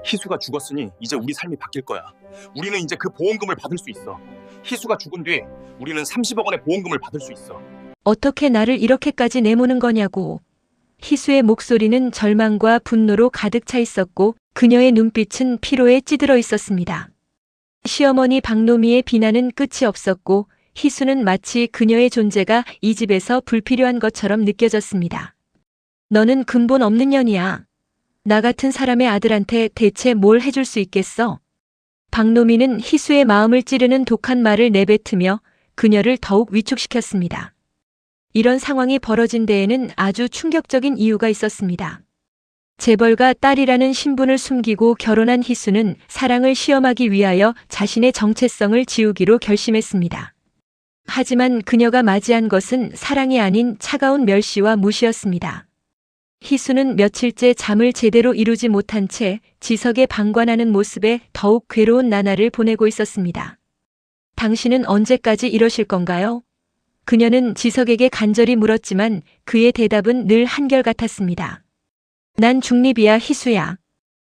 희수가 죽었으니 이제 우리 삶이 바뀔 거야. 우리는 이제 그 보험금을 받을 수 있어. 희수가 죽은 뒤 우리는 30억 원의 보험금을 받을 수 있어. 어떻게 나를 이렇게까지 내모는 거냐고. 희수의 목소리는 절망과 분노로 가득 차 있었고 그녀의 눈빛은 피로에 찌들어 있었습니다. 시어머니 박노미의 비난은 끝이 없었고 희수는 마치 그녀의 존재가 이 집에서 불필요한 것처럼 느껴졌습니다. 너는 근본 없는 년이야. 나 같은 사람의 아들한테 대체 뭘 해줄 수 있겠어? 박노미는 희수의 마음을 찌르는 독한 말을 내뱉으며 그녀를 더욱 위축시켰습니다. 이런 상황이 벌어진 데에는 아주 충격적인 이유가 있었습니다. 재벌가 딸이라는 신분을 숨기고 결혼한 희수는 사랑을 시험하기 위하여 자신의 정체성을 지우기로 결심했습니다. 하지만 그녀가 맞이한 것은 사랑이 아닌 차가운 멸시와 무시였습니다. 희수는 며칠째 잠을 제대로 이루지 못한 채 지석에 방관하는 모습에 더욱 괴로운 나날을 보내고 있었습니다. 당신은 언제까지 이러실 건가요? 그녀는 지석에게 간절히 물었지만 그의 대답은 늘 한결같았습니다. 난 중립이야, 희수야.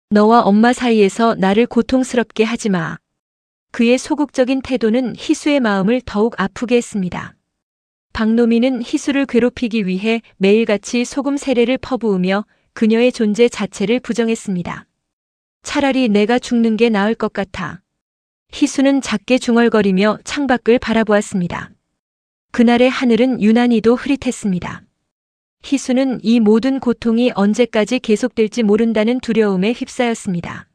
너와 엄마 사이에서 나를 고통스럽게 하지 마. 그의 소극적인 태도는 희수의 마음을 더욱 아프게 했습니다. 박노미는 희수를 괴롭히기 위해 매일같이 소금 세례를 퍼부으며 그녀의 존재 자체를 부정했습니다. 차라리 내가 죽는 게 나을 것 같아. 희수는 작게 중얼거리며 창밖을 바라보았습니다. 그날의 하늘은 유난히도 흐릿했습니다. 희수는 이 모든 고통이 언제까지 계속될지 모른다는 두려움에 휩싸였습니다.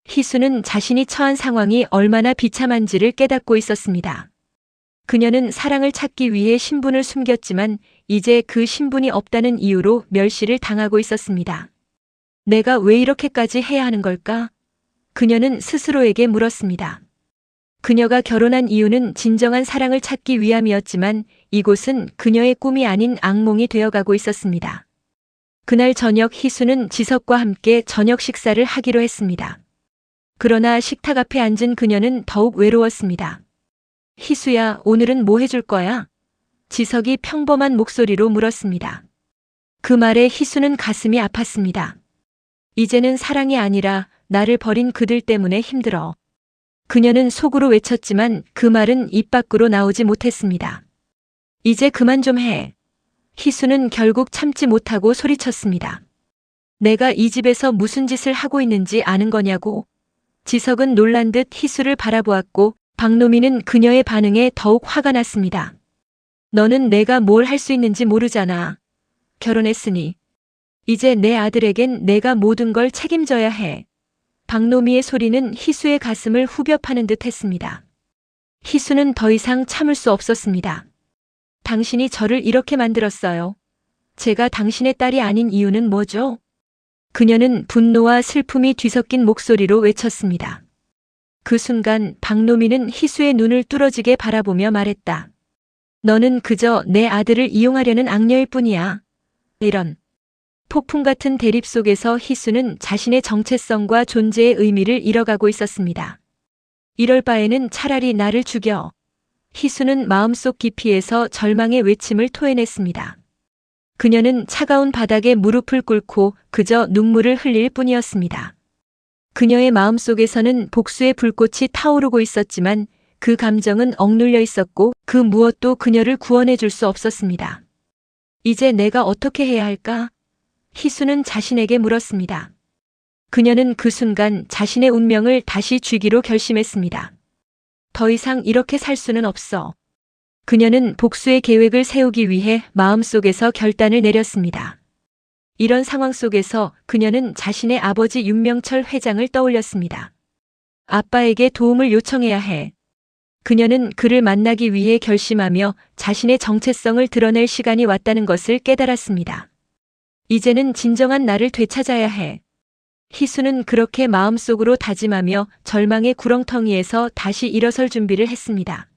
희수는 자신이 처한 상황이 얼마나 비참한지를 깨닫고 있었습니다. 그녀는 사랑을 찾기 위해 신분을 숨겼지만 이제 그 신분이 없다는 이유로 멸시를 당하고 있었습니다. 내가 왜 이렇게까지 해야 하는 걸까? 그녀는 스스로에게 물었습니다. 그녀가 결혼한 이유는 진정한 사랑을 찾기 위함이었지만 이곳은 그녀의 꿈이 아닌 악몽이 되어가고 있었습니다. 그날 저녁 희수는 지석과 함께 저녁 식사를 하기로 했습니다. 그러나 식탁 앞에 앉은 그녀는 더욱 외로웠습니다. 희수야, 오늘은 뭐 해줄 거야? 지석이 평범한 목소리로 물었습니다. 그 말에 희수는 가슴이 아팠습니다. 이제는 사랑이 아니라 나를 버린 그들 때문에 힘들어. 그녀는 속으로 외쳤지만 그 말은 입 밖으로 나오지 못했습니다. 이제 그만 좀 해. 희수는 결국 참지 못하고 소리쳤습니다. 내가 이 집에서 무슨 짓을 하고 있는지 아는 거냐고. 지석은 놀란 듯 희수를 바라보았고 박노미는 그녀의 반응에 더욱 화가 났습니다. 너는 내가 뭘 할 수 있는지 모르잖아. 결혼했으니. 이제 내 아들에겐 내가 모든 걸 책임져야 해. 박노미의 소리는 희수의 가슴을 후벼 파는 듯 했습니다. 희수는 더 이상 참을 수 없었습니다. 당신이 저를 이렇게 만들었어요. 제가 당신의 딸이 아닌 이유는 뭐죠? 그녀는 분노와 슬픔이 뒤섞인 목소리로 외쳤습니다. 그 순간 박노미는 희수의 눈을 뚫어지게 바라보며 말했다. 너는 그저 내 아들을 이용하려는 악녀일 뿐이야. 이런. 폭풍 같은 대립 속에서 희수는 자신의 정체성과 존재의 의미를 잃어가고 있었습니다. 이럴 바에는 차라리 나를 죽여. 희수는 마음속 깊이에서 절망의 외침을 토해냈습니다. 그녀는 차가운 바닥에 무릎을 꿇고 그저 눈물을 흘릴 뿐이었습니다. 그녀의 마음속에서는 복수의 불꽃이 타오르고 있었지만 그 감정은 억눌려 있었고 그 무엇도 그녀를 구원해 줄 수 없었습니다. 이제 내가 어떻게 해야 할까? 희수는 자신에게 물었습니다. 그녀는 그 순간 자신의 운명을 다시 쥐기로 결심했습니다. 더 이상 이렇게 살 수는 없어. 그녀는 복수의 계획을 세우기 위해 마음속에서 결단을 내렸습니다. 이런 상황 속에서 그녀는 자신의 아버지 윤명철 회장을 떠올렸습니다. 아빠에게 도움을 요청해야 해. 그녀는 그를 만나기 위해 결심하며 자신의 정체성을 드러낼 시간이 왔다는 것을 깨달았습니다. 이제는 진정한 나를 되찾아야 해. 희수는 그렇게 마음속으로 다짐하며 절망의 구렁텅이에서 다시 일어설 준비를 했습니다.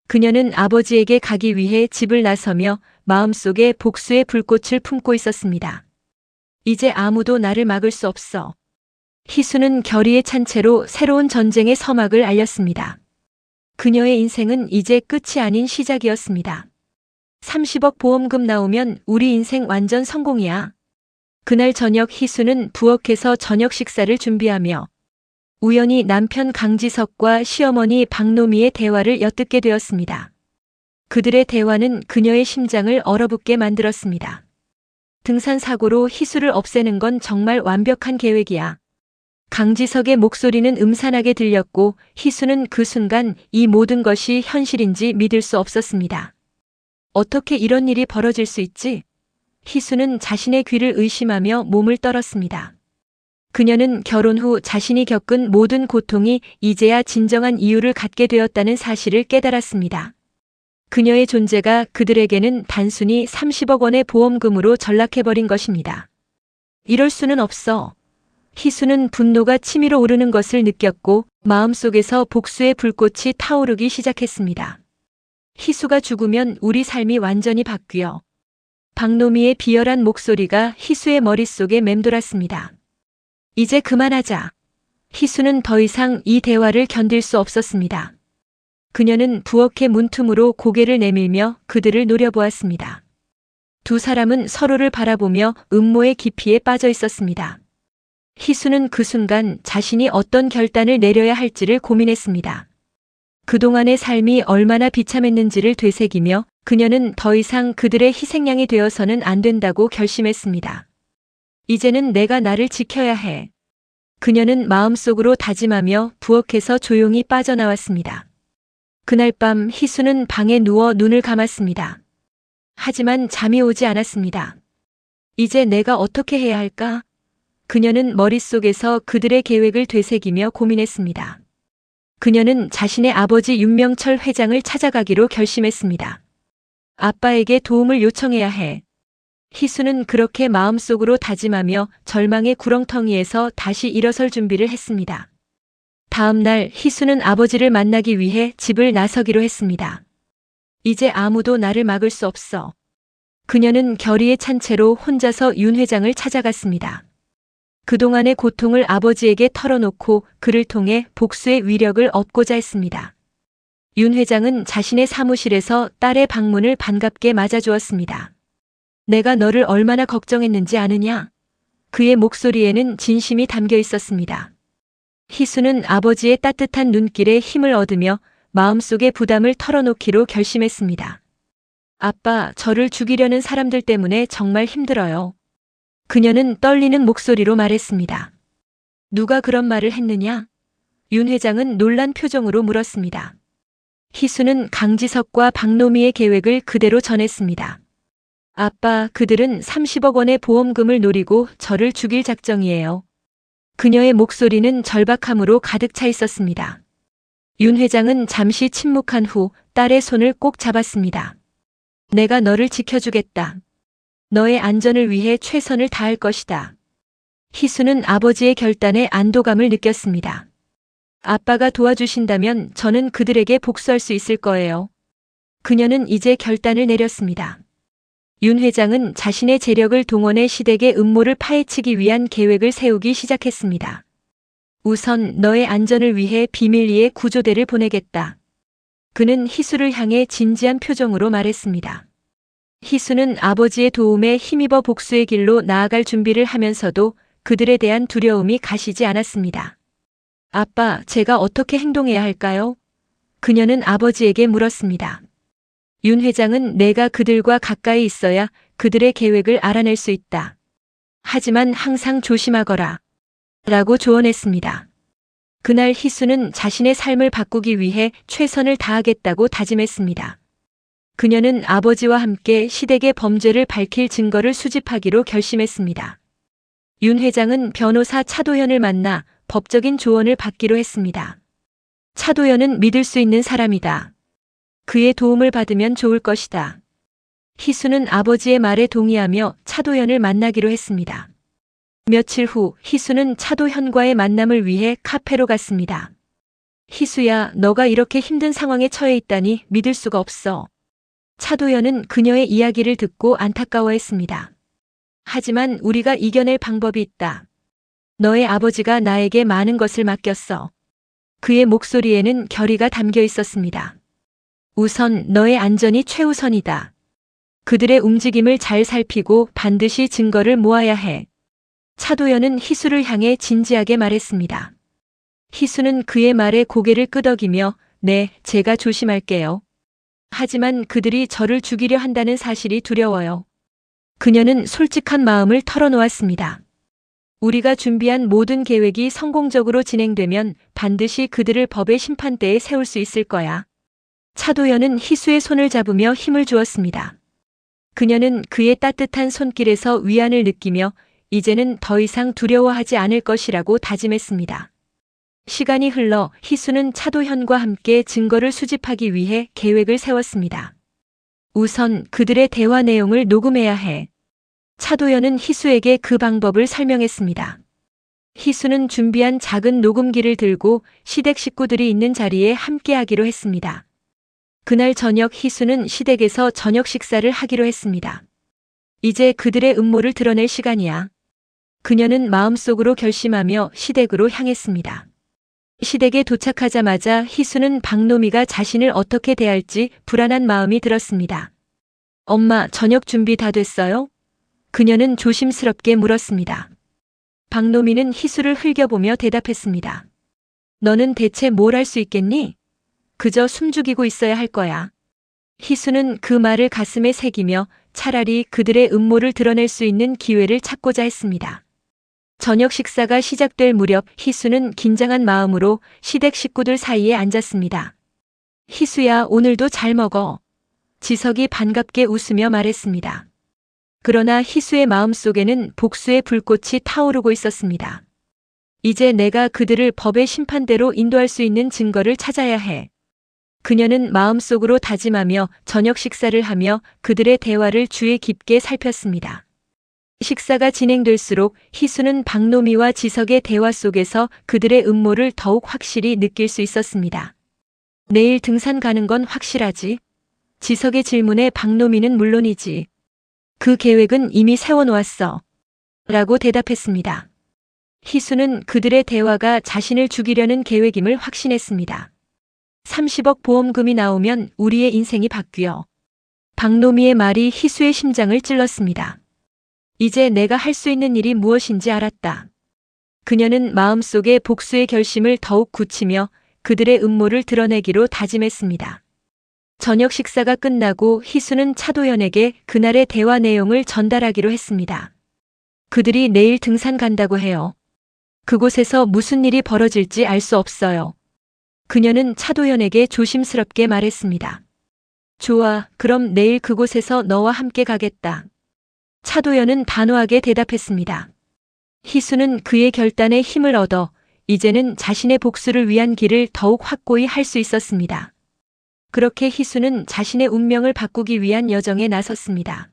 그녀는 아버지에게 가기 위해 집을 나서며 마음속에 복수의 불꽃을 품고 있었습니다. 이제 아무도 나를 막을 수 없어. 희수는 결의에 찬 채로 새로운 전쟁의 서막을 알렸습니다. 그녀의 인생은 이제 끝이 아닌 시작이었습니다. 30억 보험금 나오면 우리 인생 완전 성공이야. 그날 저녁 희수는 부엌에서 저녁 식사를 준비하며 우연히 남편 강지석과 시어머니 박노미의 대화를 엿듣게 되었습니다. 그들의 대화는 그녀의 심장을 얼어붙게 만들었습니다. 등산 사고로 희수를 없애는 건 정말 완벽한 계획이야. 강지석의 목소리는 음산하게 들렸고 희수는 그 순간 이 모든 것이 현실인지 믿을 수 없었습니다. 어떻게 이런 일이 벌어질 수 있지? 희수는 자신의 귀를 의심하며 몸을 떨었습니다. 그녀는 결혼 후 자신이 겪은 모든 고통이 이제야 진정한 이유를 갖게 되었다는 사실을 깨달았습니다. 그녀의 존재가 그들에게는 단순히 30억 원의 보험금으로 전락해버린 것입니다. 이럴 수는 없어. 희수는 분노가 치밀어 오르는 것을 느꼈고 마음속에서 복수의 불꽃이 타오르기 시작했습니다. 희수가 죽으면 우리 삶이 완전히 바뀌어. 박노미의 비열한 목소리가 희수의 머릿속에 맴돌았습니다. 이제 그만하자. 희수는 더 이상 이 대화를 견딜 수 없었습니다. 그녀는 부엌의 문틈으로 고개를 내밀며 그들을 노려보았습니다. 두 사람은 서로를 바라보며 음모의 깊이에 빠져 있었습니다. 희수는 그 순간 자신이 어떤 결단을 내려야 할지를 고민했습니다. 그동안의 삶이 얼마나 비참했는지를 되새기며 그녀는 더 이상 그들의 희생양이 되어서는 안 된다고 결심했습니다. 이제는 내가 나를 지켜야 해. 그녀는 마음속으로 다짐하며 부엌에서 조용히 빠져나왔습니다. 그날 밤 희수는 방에 누워 눈을 감았습니다. 하지만 잠이 오지 않았습니다. 이제 내가 어떻게 해야 할까? 그녀는 머릿속에서 그들의 계획을 되새기며 고민했습니다. 그녀는 자신의 아버지 윤명철 회장을 찾아가기로 결심했습니다. 아빠에게 도움을 요청해야 해. 희수는 그렇게 마음속으로 다짐하며 절망의 구렁텅이에서 다시 일어설 준비를 했습니다. 다음 날 희수는 아버지를 만나기 위해 집을 나서기로 했습니다. 이제 아무도 나를 막을 수 없어. 그녀는 결의에 찬 채로 혼자서 윤 회장을 찾아갔습니다. 그동안의 고통을 아버지에게 털어놓고 그를 통해 복수의 위력을 얻고자 했습니다. 윤 회장은 자신의 사무실에서 딸의 방문을 반갑게 맞아주었습니다. 내가 너를 얼마나 걱정했는지 아느냐? 그의 목소리에는 진심이 담겨 있었습니다. 희수는 아버지의 따뜻한 눈길에 힘을 얻으며 마음속의 부담을 털어놓기로 결심했습니다. 아빠, 저를 죽이려는 사람들 때문에 정말 힘들어요. 그녀는 떨리는 목소리로 말했습니다. 누가 그런 말을 했느냐? 윤 회장은 놀란 표정으로 물었습니다. 희수는 강지석과 박노미의 계획을 그대로 전했습니다. 아빠, 그들은 30억 원의 보험금을 노리고 저를 죽일 작정이에요. 그녀의 목소리는 절박함으로 가득 차 있었습니다. 윤 회장은 잠시 침묵한 후 딸의 손을 꼭 잡았습니다. 내가 너를 지켜주겠다. 너의 안전을 위해 최선을 다할 것이다. 희수는 아버지의 결단에 안도감을 느꼈습니다. 아빠가 도와주신다면 저는 그들에게 복수할 수 있을 거예요. 그녀는 이제 결단을 내렸습니다. 윤 회장은 자신의 재력을 동원해 시댁의 음모를 파헤치기 위한 계획을 세우기 시작했습니다. 우선 너의 안전을 위해 비밀리에 구조대를 보내겠다. 그는 희수를 향해 진지한 표정으로 말했습니다. 희수는 아버지의 도움에 힘입어 복수의 길로 나아갈 준비를 하면서도 그들에 대한 두려움이 가시지 않았습니다. 아빠, 제가 어떻게 행동해야 할까요? 그녀는 아버지에게 물었습니다. 윤 회장은 내가 그들과 가까이 있어야 그들의 계획을 알아낼 수 있다. 하지만 항상 조심하거라. 라고 조언했습니다. 그날 희수는 자신의 삶을 바꾸기 위해 최선을 다하겠다고 다짐했습니다. 그녀는 아버지와 함께 시댁의 범죄를 밝힐 증거를 수집하기로 결심했습니다. 윤 회장은 변호사 차도현을 만나 법적인 조언을 받기로 했습니다. 차도현은 믿을 수 있는 사람이다. 그의 도움을 받으면 좋을 것이다. 희수는 아버지의 말에 동의하며 차도현을 만나기로 했습니다. 며칠 후 희수는 차도현과의 만남을 위해 카페로 갔습니다. 희수야, 너가 이렇게 힘든 상황에 처해 있다니 믿을 수가 없어. 차도현은 그녀의 이야기를 듣고 안타까워했습니다. 하지만 우리가 이겨낼 방법이 있다. 너의 아버지가 나에게 많은 것을 맡겼어. 그의 목소리에는 결의가 담겨 있었습니다. 우선 너의 안전이 최우선이다. 그들의 움직임을 잘 살피고 반드시 증거를 모아야 해. 차도연은 희수를 향해 진지하게 말했습니다. 희수는 그의 말에 고개를 끄덕이며 네, 제가 조심할게요. 하지만 그들이 저를 죽이려 한다는 사실이 두려워요. 그녀는 솔직한 마음을 털어놓았습니다. 우리가 준비한 모든 계획이 성공적으로 진행되면 반드시 그들을 법의 심판대에 세울 수 있을 거야. 차도연은 희수의 손을 잡으며 힘을 주었습니다. 그녀는 그의 따뜻한 손길에서 위안을 느끼며 이제는 더 이상 두려워하지 않을 것이라고 다짐했습니다. 시간이 흘러 희수는 차도현과 함께 증거를 수집하기 위해 계획을 세웠습니다. 우선 그들의 대화 내용을 녹음해야 해. 차도현은 희수에게 그 방법을 설명했습니다. 희수는 준비한 작은 녹음기를 들고 시댁 식구들이 있는 자리에 함께하기로 했습니다. 그날 저녁 희수는 시댁에서 저녁 식사를 하기로 했습니다. 이제 그들의 음모를 드러낼 시간이야. 그녀는 마음속으로 결심하며 시댁으로 향했습니다. 시댁에 도착하자마자 희수는 박노미가 자신을 어떻게 대할지 불안한 마음이 들었습니다. 엄마, 저녁 준비 다 됐어요? 그녀는 조심스럽게 물었습니다. 박노미는 희수를 흘겨보며 대답했습니다. 너는 대체 뭘 할 수 있겠니? 그저 숨죽이고 있어야 할 거야. 희수는 그 말을 가슴에 새기며 차라리 그들의 음모를 드러낼 수 있는 기회를 찾고자 했습니다. 저녁 식사가 시작될 무렵 희수는 긴장한 마음으로 시댁 식구들 사이에 앉았습니다. 희수야, 오늘도 잘 먹어. 지석이 반갑게 웃으며 말했습니다. 그러나 희수의 마음속에는 복수의 불꽃이 타오르고 있었습니다. 이제 내가 그들을 법의 심판대로 인도할 수 있는 증거를 찾아야 해. 그녀는 마음속으로 다짐하며 저녁 식사를 하며 그들의 대화를 주의 깊게 살폈습니다. 식사가 진행될수록 희수는 박노미와 지석의 대화 속에서 그들의 음모를 더욱 확실히 느낄 수 있었습니다. 내일 등산 가는 건 확실하지? 지석의 질문에 박노미는 물론이지. 그 계획은 이미 세워놓았어. 라고 대답했습니다. 희수는 그들의 대화가 자신을 죽이려는 계획임을 확신했습니다. 30억 보험금이 나오면 우리의 인생이 바뀌어. 박노미의 말이 희수의 심장을 찔렀습니다. 이제 내가 할 수 있는 일이 무엇인지 알았다. 그녀는 마음속에 복수의 결심을 더욱 굳히며 그들의 음모를 드러내기로 다짐했습니다. 저녁 식사가 끝나고 희수는 차도연에게 그날의 대화 내용을 전달하기로 했습니다. 그들이 내일 등산 간다고 해요. 그곳에서 무슨 일이 벌어질지 알 수 없어요. 그녀는 차도연에게 조심스럽게 말했습니다. 좋아, 그럼 내일 그곳에서 너와 함께 가겠다. 차도연은 단호하게 대답했습니다. 희수는 그의 결단에 힘을 얻어 이제는 자신의 복수를 위한 길을 더욱 확고히 할 수 있었습니다. 그렇게 희수는 자신의 운명을 바꾸기 위한 여정에 나섰습니다.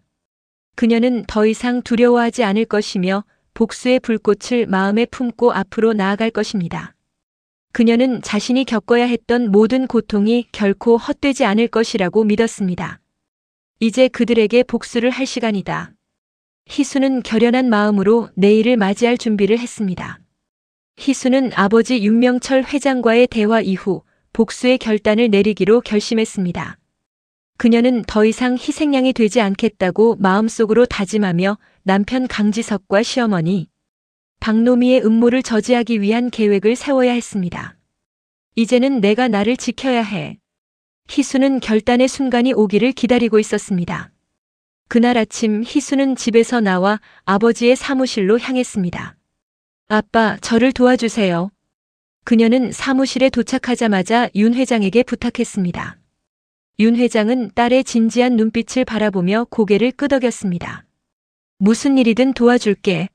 그녀는 더 이상 두려워하지 않을 것이며 복수의 불꽃을 마음에 품고 앞으로 나아갈 것입니다. 그녀는 자신이 겪어야 했던 모든 고통이 결코 헛되지 않을 것이라고 믿었습니다. 이제 그들에게 복수를 할 시간이다. 희수는 결연한 마음으로 내일을 맞이할 준비를 했습니다. 희수는 아버지 윤명철 회장과의 대화 이후 복수의 결단을 내리기로 결심했습니다. 그녀는 더 이상 희생양이 되지 않겠다고 마음속으로 다짐하며 남편 강지석과 시어머니 박노미의 음모를 저지하기 위한 계획을 세워야 했습니다. 이제는 내가 나를 지켜야 해. 희수는 결단의 순간이 오기를 기다리고 있었습니다. 그날 아침 희수는 집에서 나와 아버지의 사무실로 향했습니다. 아빠, 저를 도와주세요. 그녀는 사무실에 도착하자마자 윤 회장에게 부탁했습니다. 윤 회장은 딸의 진지한 눈빛을 바라보며 고개를 끄덕였습니다. 무슨 일이든 도와줄게.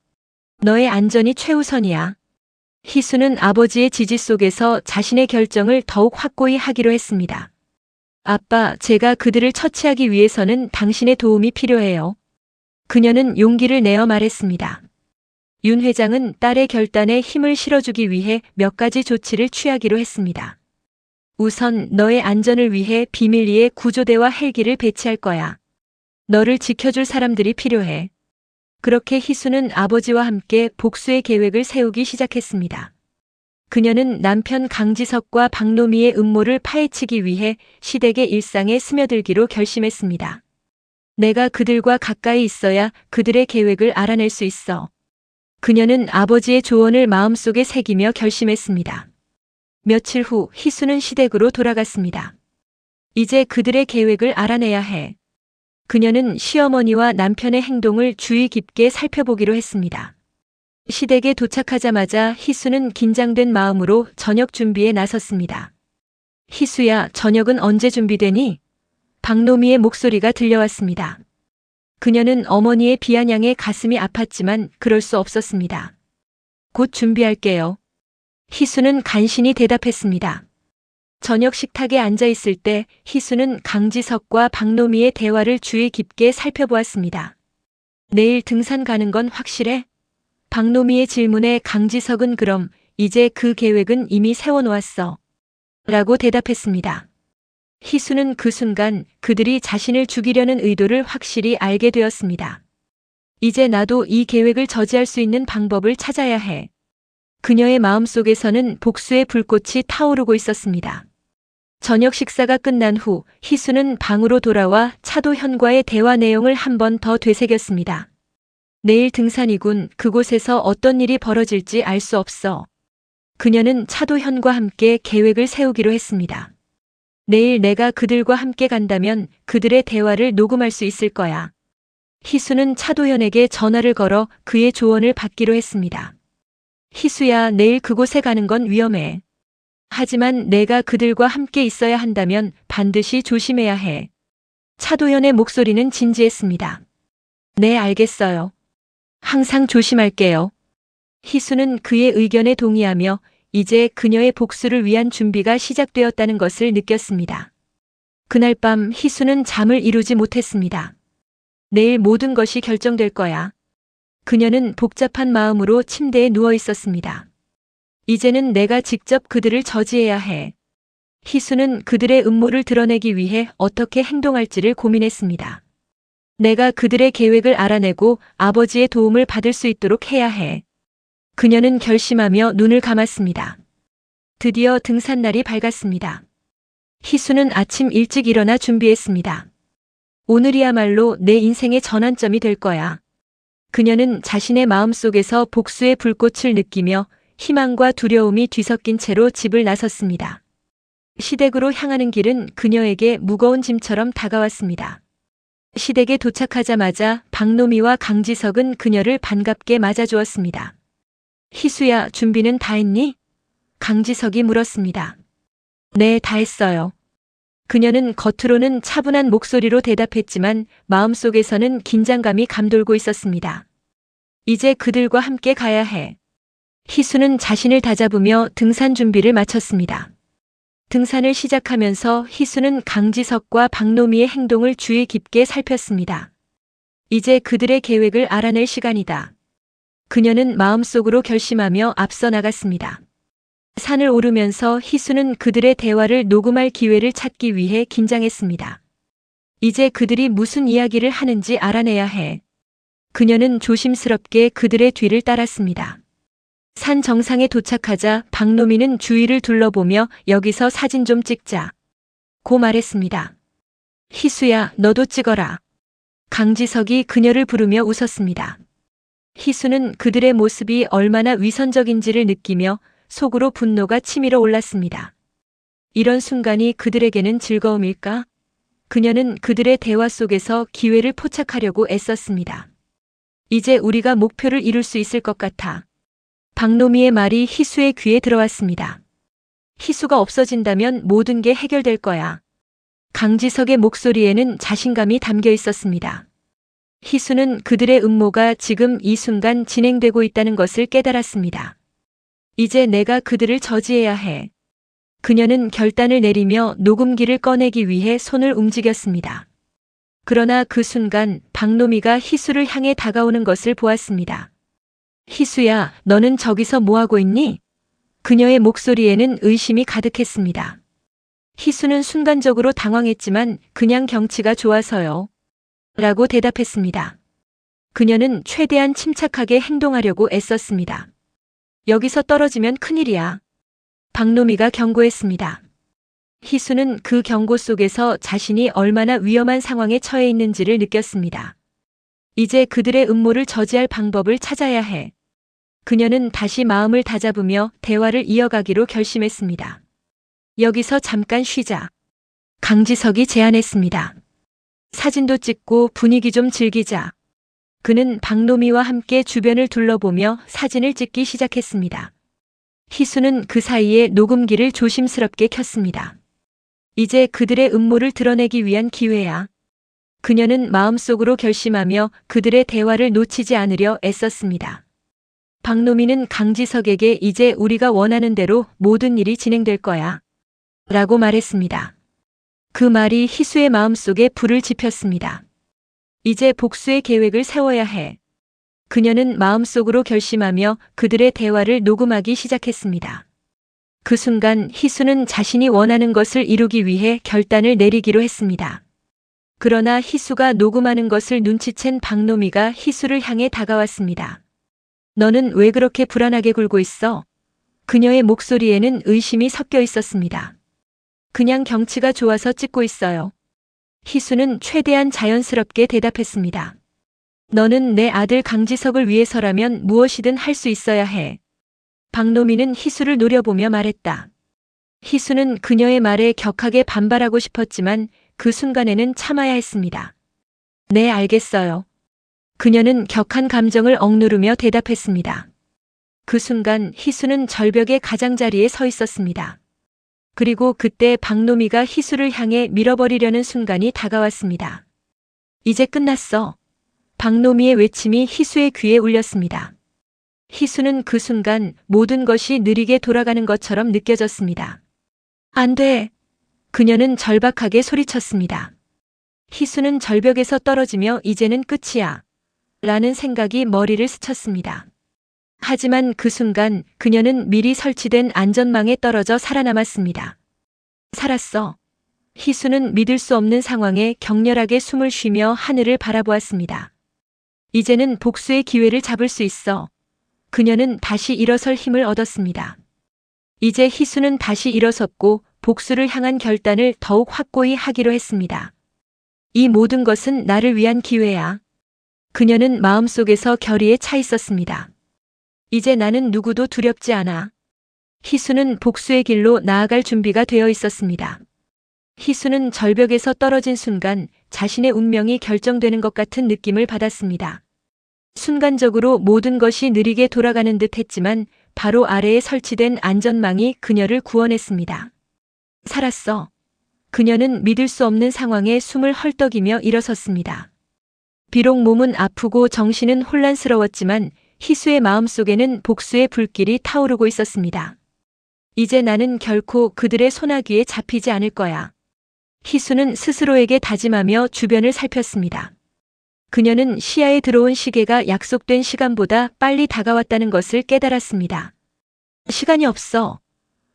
너의 안전이 최우선이야. 희수는 아버지의 지지 속에서 자신의 결정을 더욱 확고히 하기로 했습니다. 아빠, 제가 그들을 처치하기 위해서는 당신의 도움이 필요해요. 그녀는 용기를 내어 말했습니다. 윤 회장은 딸의 결단에 힘을 실어주기 위해 몇 가지 조치를 취하기로 했습니다. 우선 너의 안전을 위해 비밀리에 구조대와 헬기를 배치할 거야. 너를 지켜줄 사람들이 필요해. 그렇게 희수는 아버지와 함께 복수의 계획을 세우기 시작했습니다. 그녀는 남편 강지석과 박노미의 음모를 파헤치기 위해 시댁의 일상에 스며들기로 결심했습니다. 내가 그들과 가까이 있어야 그들의 계획을 알아낼 수 있어. 그녀는 아버지의 조언을 마음속에 새기며 결심했습니다. 며칠 후 희수는 시댁으로 돌아갔습니다. 이제 그들의 계획을 알아내야 해. 그녀는 시어머니와 남편의 행동을 주의 깊게 살펴보기로 했습니다. 시댁에 도착하자마자 희수는 긴장된 마음으로 저녁 준비에 나섰습니다. 희수야, 저녁은 언제 준비되니? 박노미의 목소리가 들려왔습니다. 그녀는 어머니의 비아냥에 가슴이 아팠지만 그럴 수 없었습니다. 곧 준비할게요. 희수는 간신히 대답했습니다. 저녁 식탁에 앉아 있을 때 희수는 강지석과 박노미의 대화를 주의 깊게 살펴보았습니다. 내일 등산 가는 건 확실해? 박노미의 질문에 강지석은 그럼 이제 그 계획은 이미 세워놓았어. 라고 대답했습니다. 희수는 그 순간 그들이 자신을 죽이려는 의도를 확실히 알게 되었습니다. 이제 나도 이 계획을 저지할 수 있는 방법을 찾아야 해. 그녀의 마음속에서는 복수의 불꽃이 타오르고 있었습니다. 저녁 식사가 끝난 후 희수는 방으로 돌아와 차도현과의 대화 내용을 한 번 더 되새겼습니다. 내일 등산이군. 그곳에서 어떤 일이 벌어질지 알 수 없어. 그녀는 차도현과 함께 계획을 세우기로 했습니다. 내일 내가 그들과 함께 간다면 그들의 대화를 녹음할 수 있을 거야. 희수는 차도현에게 전화를 걸어 그의 조언을 받기로 했습니다. 희수야, 내일 그곳에 가는 건 위험해. 하지만 내가 그들과 함께 있어야 한다면 반드시 조심해야 해. 차도현의 목소리는 진지했습니다. 네, 알겠어요. 항상 조심할게요. 희수는 그의 의견에 동의하며 이제 그녀의 복수를 위한 준비가 시작되었다는 것을 느꼈습니다. 그날 밤 희수는 잠을 이루지 못했습니다. 내일 모든 것이 결정될 거야. 그녀는 복잡한 마음으로 침대에 누워 있었습니다. 이제는 내가 직접 그들을 저지해야 해. 희수는 그들의 음모를 드러내기 위해 어떻게 행동할지를 고민했습니다. 내가 그들의 계획을 알아내고 아버지의 도움을 받을 수 있도록 해야 해. 그녀는 결심하며 눈을 감았습니다. 드디어 등산날이 밝았습니다. 희수는 아침 일찍 일어나 준비했습니다. 오늘이야말로 내 인생의 전환점이 될 거야. 그녀는 자신의 마음속에서 복수의 불꽃을 느끼며 희망과 두려움이 뒤섞인 채로 집을 나섰습니다. 시댁으로 향하는 길은 그녀에게 무거운 짐처럼 다가왔습니다. 시댁에 도착하자마자 박노미와 강지석은 그녀를 반갑게 맞아주었습니다. 희수야, 준비는 다 했니? 강지석이 물었습니다. 네, 다 했어요. 그녀는 겉으로는 차분한 목소리로 대답했지만 마음속에서는 긴장감이 감돌고 있었습니다. 이제 그들과 함께 가야 해. 희수는 자신을 다잡으며 등산 준비를 마쳤습니다. 등산을 시작하면서 희수는 강지석과 박노미의 행동을 주의 깊게 살폈습니다. 이제 그들의 계획을 알아낼 시간이다. 그녀는 마음속으로 결심하며 앞서 나갔습니다. 산을 오르면서 희수는 그들의 대화를 녹음할 기회를 찾기 위해 긴장했습니다. 이제 그들이 무슨 이야기를 하는지 알아내야 해. 그녀는 조심스럽게 그들의 뒤를 따랐습니다. 산 정상에 도착하자 박노미는 주위를 둘러보며 여기서 사진 좀 찍자. 고 말했습니다. 희수야, 너도 찍어라. 강지석이 그녀를 부르며 웃었습니다. 희수는 그들의 모습이 얼마나 위선적인지를 느끼며 속으로 분노가 치밀어 올랐습니다. 이런 순간이 그들에게는 즐거움일까? 그녀는 그들의 대화 속에서 기회를 포착하려고 애썼습니다. 이제 우리가 목표를 이룰 수 있을 것 같아. 박노미의 말이 희수의 귀에 들어왔습니다. 희수가 없어진다면 모든 게 해결될 거야. 강지석의 목소리에는 자신감이 담겨 있었습니다. 희수는 그들의 음모가 지금 이 순간 진행되고 있다는 것을 깨달았습니다. 이제 내가 그들을 저지해야 해. 그녀는 결단을 내리며 녹음기를 꺼내기 위해 손을 움직였습니다. 그러나 그 순간 박노미가 희수를 향해 다가오는 것을 보았습니다. 희수야, 너는 저기서 뭐하고 있니? 그녀의 목소리에는 의심이 가득했습니다. 희수는 순간적으로 당황했지만 그냥 경치가 좋아서요. 라고 대답했습니다. 그녀는 최대한 침착하게 행동하려고 애썼습니다. 여기서 떨어지면 큰일이야. 박노미가 경고했습니다. 희수는 그 경고 속에서 자신이 얼마나 위험한 상황에 처해 있는지를 느꼈습니다. 이제 그들의 음모를 저지할 방법을 찾아야 해. 그녀는 다시 마음을 다잡으며 대화를 이어가기로 결심했습니다. 여기서 잠깐 쉬자. 강지석이 제안했습니다. 사진도 찍고 분위기 좀 즐기자. 그는 박노미와 함께 주변을 둘러보며 사진을 찍기 시작했습니다. 희수는 그 사이에 녹음기를 조심스럽게 켰습니다. 이제 그들의 음모를 드러내기 위한 기회야. 그녀는 마음속으로 결심하며 그들의 대화를 놓치지 않으려 애썼습니다. 박노미는 강지석에게 이제 우리가 원하는 대로 모든 일이 진행될 거야. 라고 말했습니다. 그 말이 희수의 마음속에 불을 지폈습니다. 이제 복수의 계획을 세워야 해. 그녀는 마음속으로 결심하며 그들의 대화를 녹음하기 시작했습니다. 그 순간 희수는 자신이 원하는 것을 이루기 위해 결단을 내리기로 했습니다. 그러나 희수가 녹음하는 것을 눈치챈 박노미가 희수를 향해 다가왔습니다. 너는 왜 그렇게 불안하게 굴고 있어? 그녀의 목소리에는 의심이 섞여 있었습니다. 그냥 경치가 좋아서 찍고 있어요. 희수는 최대한 자연스럽게 대답했습니다. 너는 내 아들 강지석을 위해서라면 무엇이든 할 수 있어야 해. 박노미는 희수를 노려보며 말했다. 희수는 그녀의 말에 격하게 반발하고 싶었지만 그 순간에는 참아야 했습니다. 네, 알겠어요. 그녀는 격한 감정을 억누르며 대답했습니다. 그 순간 희수는 절벽의 가장자리에 서 있었습니다. 그리고 그때 박노미가 희수를 향해 밀어버리려는 순간이 다가왔습니다. 이제 끝났어. 박노미의 외침이 희수의 귀에 울렸습니다. 희수는 그 순간 모든 것이 느리게 돌아가는 것처럼 느껴졌습니다. 안 돼. 그녀는 절박하게 소리쳤습니다. 희수는 절벽에서 떨어지며 이제는 끝이야. 라는 생각이 머리를 스쳤습니다. 하지만 그 순간 그녀는 미리 설치된 안전망에 떨어져 살아남았습니다. 살았어. 희수는 믿을 수 없는 상황에 격렬하게 숨을 쉬며 하늘을 바라보았습니다. 이제는 복수의 기회를 잡을 수 있어. 그녀는 다시 일어설 힘을 얻었습니다. 이제 희수는 다시 일어섰고 복수를 향한 결단을 더욱 확고히 하기로 했습니다. 이 모든 것은 나를 위한 기회야. 그녀는 마음속에서 결의에 차 있었습니다. 이제 나는 누구도 두렵지 않아. 희수는 복수의 길로 나아갈 준비가 되어 있었습니다. 희수는 절벽에서 떨어진 순간 자신의 운명이 결정되는 것 같은 느낌을 받았습니다. 순간적으로 모든 것이 느리게 돌아가는 듯 했지만 바로 아래에 설치된 안전망이 그녀를 구원했습니다. 살았어. 그녀는 믿을 수 없는 상황에 숨을 헐떡이며 일어섰습니다. 비록 몸은 아프고 정신은 혼란스러웠지만 희수의 마음속에는 복수의 불길이 타오르고 있었습니다. 이제 나는 결코 그들의 소나기에 잡히지 않을 거야. 희수는 스스로에게 다짐하며 주변을 살폈습니다. 그녀는 시야에 들어온 시계가 약속된 시간보다 빨리 다가왔다는 것을 깨달았습니다. 시간이 없어.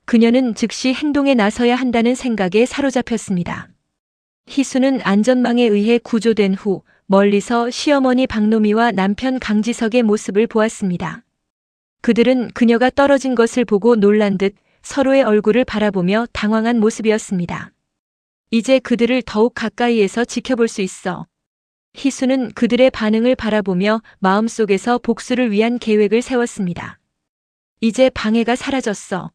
그녀는 즉시 행동에 나서야 한다는 생각에 사로잡혔습니다. 희수는 안전망에 의해 구조된 후 멀리서 시어머니 박노미와 남편 강지석의 모습을 보았습니다. 그들은 그녀가 떨어진 것을 보고 놀란 듯 서로의 얼굴을 바라보며 당황한 모습이었습니다. 이제 그들을 더욱 가까이에서 지켜볼 수 있어. 희수는 그들의 반응을 바라보며 마음속에서 복수를 위한 계획을 세웠습니다. 이제 방해가 사라졌어.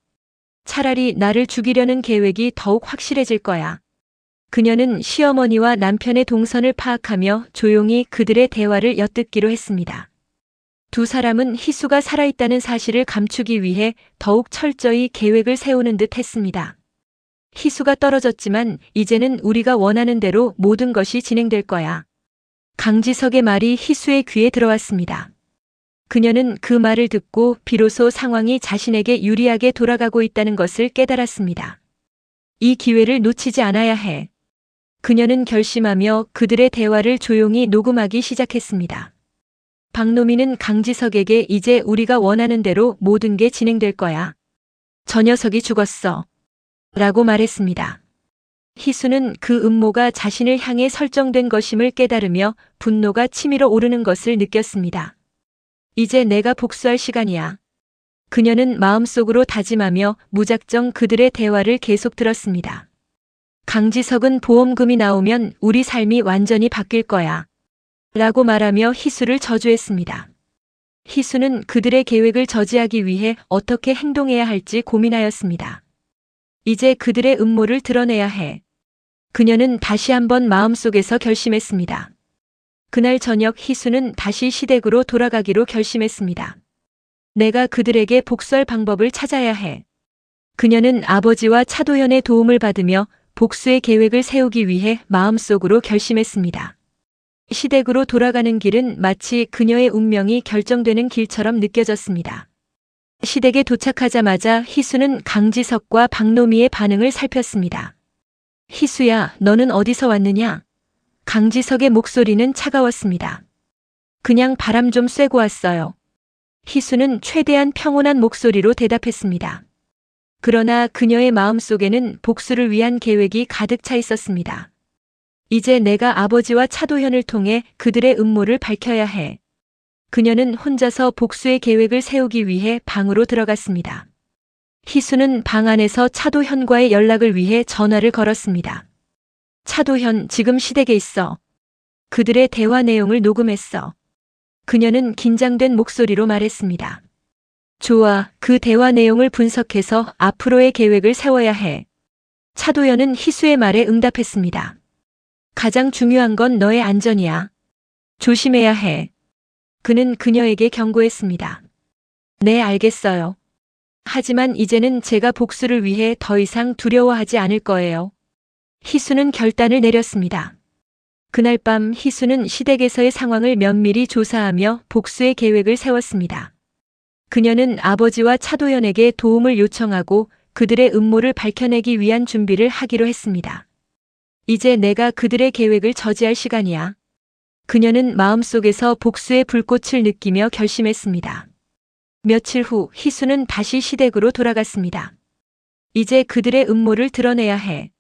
차라리 나를 죽이려는 계획이 더욱 확실해질 거야. 그녀는 시어머니와 남편의 동선을 파악하며 조용히 그들의 대화를 엿듣기로 했습니다. 두 사람은 희수가 살아있다는 사실을 감추기 위해 더욱 철저히 계획을 세우는 듯 했습니다. 희수가 떨어졌지만 이제는 우리가 원하는 대로 모든 것이 진행될 거야. 강지석의 말이 희수의 귀에 들어왔습니다. 그녀는 그 말을 듣고 비로소 상황이 자신에게 유리하게 돌아가고 있다는 것을 깨달았습니다. 이 기회를 놓치지 않아야 해. 그녀는 결심하며 그들의 대화를 조용히 녹음하기 시작했습니다. 박노미는 강지석에게 이제 우리가 원하는 대로 모든 게 진행될 거야. 저 녀석이 죽었어. 라고 말했습니다. 희수는 그 음모가 자신을 향해 설정된 것임을 깨달으며 분노가 치밀어 오르는 것을 느꼈습니다. 이제 내가 복수할 시간이야. 그녀는 마음속으로 다짐하며 무작정 그들의 대화를 계속 들었습니다. 강지석은 보험금이 나오면 우리 삶이 완전히 바뀔 거야. 라고 말하며 희수를 저주했습니다. 희수는 그들의 계획을 저지하기 위해 어떻게 행동해야 할지 고민하였습니다. 이제 그들의 음모를 드러내야 해. 그녀는 다시 한번 마음속에서 결심했습니다. 그날 저녁 희수는 다시 시댁으로 돌아가기로 결심했습니다. 내가 그들에게 복수할 방법을 찾아야 해. 그녀는 아버지와 차도현의 도움을 받으며 복수의 계획을 세우기 위해 마음속으로 결심했습니다. 시댁으로 돌아가는 길은 마치 그녀의 운명이 결정되는 길처럼 느껴졌습니다. 시댁에 도착하자마자 희수는 강지석과 박노미의 반응을 살폈습니다. 희수야, 너는 어디서 왔느냐? 강지석의 목소리는 차가웠습니다. 그냥 바람 좀 쐬고 왔어요. 희수는 최대한 평온한 목소리로 대답했습니다. 그러나 그녀의 마음속에는 복수를 위한 계획이 가득 차 있었습니다. 이제 내가 아버지와 차도현을 통해 그들의 음모를 밝혀야 해. 그녀는 혼자서 복수의 계획을 세우기 위해 방으로 들어갔습니다. 희수는 방 안에서 차도현과의 연락을 위해 전화를 걸었습니다. 차도현, 지금 시댁에 있어. 그들의 대화 내용을 녹음했어. 그녀는 긴장된 목소리로 말했습니다. 좋아, 그 대화 내용을 분석해서 앞으로의 계획을 세워야 해. 차도현은 희수의 말에 응답했습니다. 가장 중요한 건 너의 안전이야. 조심해야 해. 그는 그녀에게 경고했습니다. 네, 알겠어요. 하지만 이제는 제가 복수를 위해 더 이상 두려워하지 않을 거예요. 희수는 결단을 내렸습니다. 그날 밤 희수는 시댁에서의 상황을 면밀히 조사하며 복수의 계획을 세웠습니다. 그녀는 아버지와 차도현에게 도움을 요청하고 그들의 음모를 밝혀내기 위한 준비를 하기로 했습니다. 이제 내가 그들의 계획을 저지할 시간이야. 그녀는 마음속에서 복수의 불꽃을 느끼며 결심했습니다. 며칠 후 희수는 다시 시댁으로 돌아갔습니다. 이제 그들의 음모를 드러내야 해.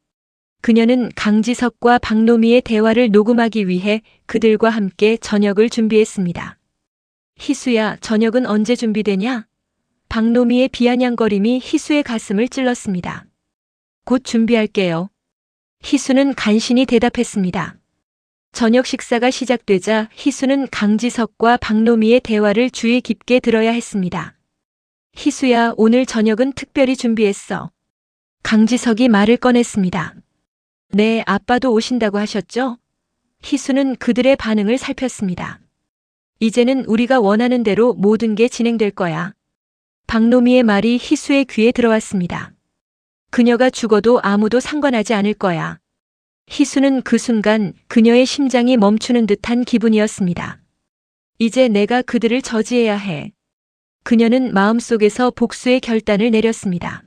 그녀는 강지석과 박노미의 대화를 녹음하기 위해 그들과 함께 저녁을 준비했습니다. 희수야, 저녁은 언제 준비되냐? 박노미의 비아냥거림이 희수의 가슴을 찔렀습니다. 곧 준비할게요. 희수는 간신히 대답했습니다. 저녁 식사가 시작되자 희수는 강지석과 박노미의 대화를 주의 깊게 들어야 했습니다. 희수야, 오늘 저녁은 특별히 준비했어. 강지석이 말을 꺼냈습니다. 네, 아빠도 오신다고 하셨죠? 희수는 그들의 반응을 살폈습니다. 이제는 우리가 원하는 대로 모든 게 진행될 거야. 박노미의 말이 희수의 귀에 들어왔습니다. 그녀가 죽어도 아무도 상관하지 않을 거야. 희수는 그 순간 그녀의 심장이 멈추는 듯한 기분이었습니다. 이제 내가 그들을 저지해야 해. 그녀는 마음속에서 복수의 결단을 내렸습니다.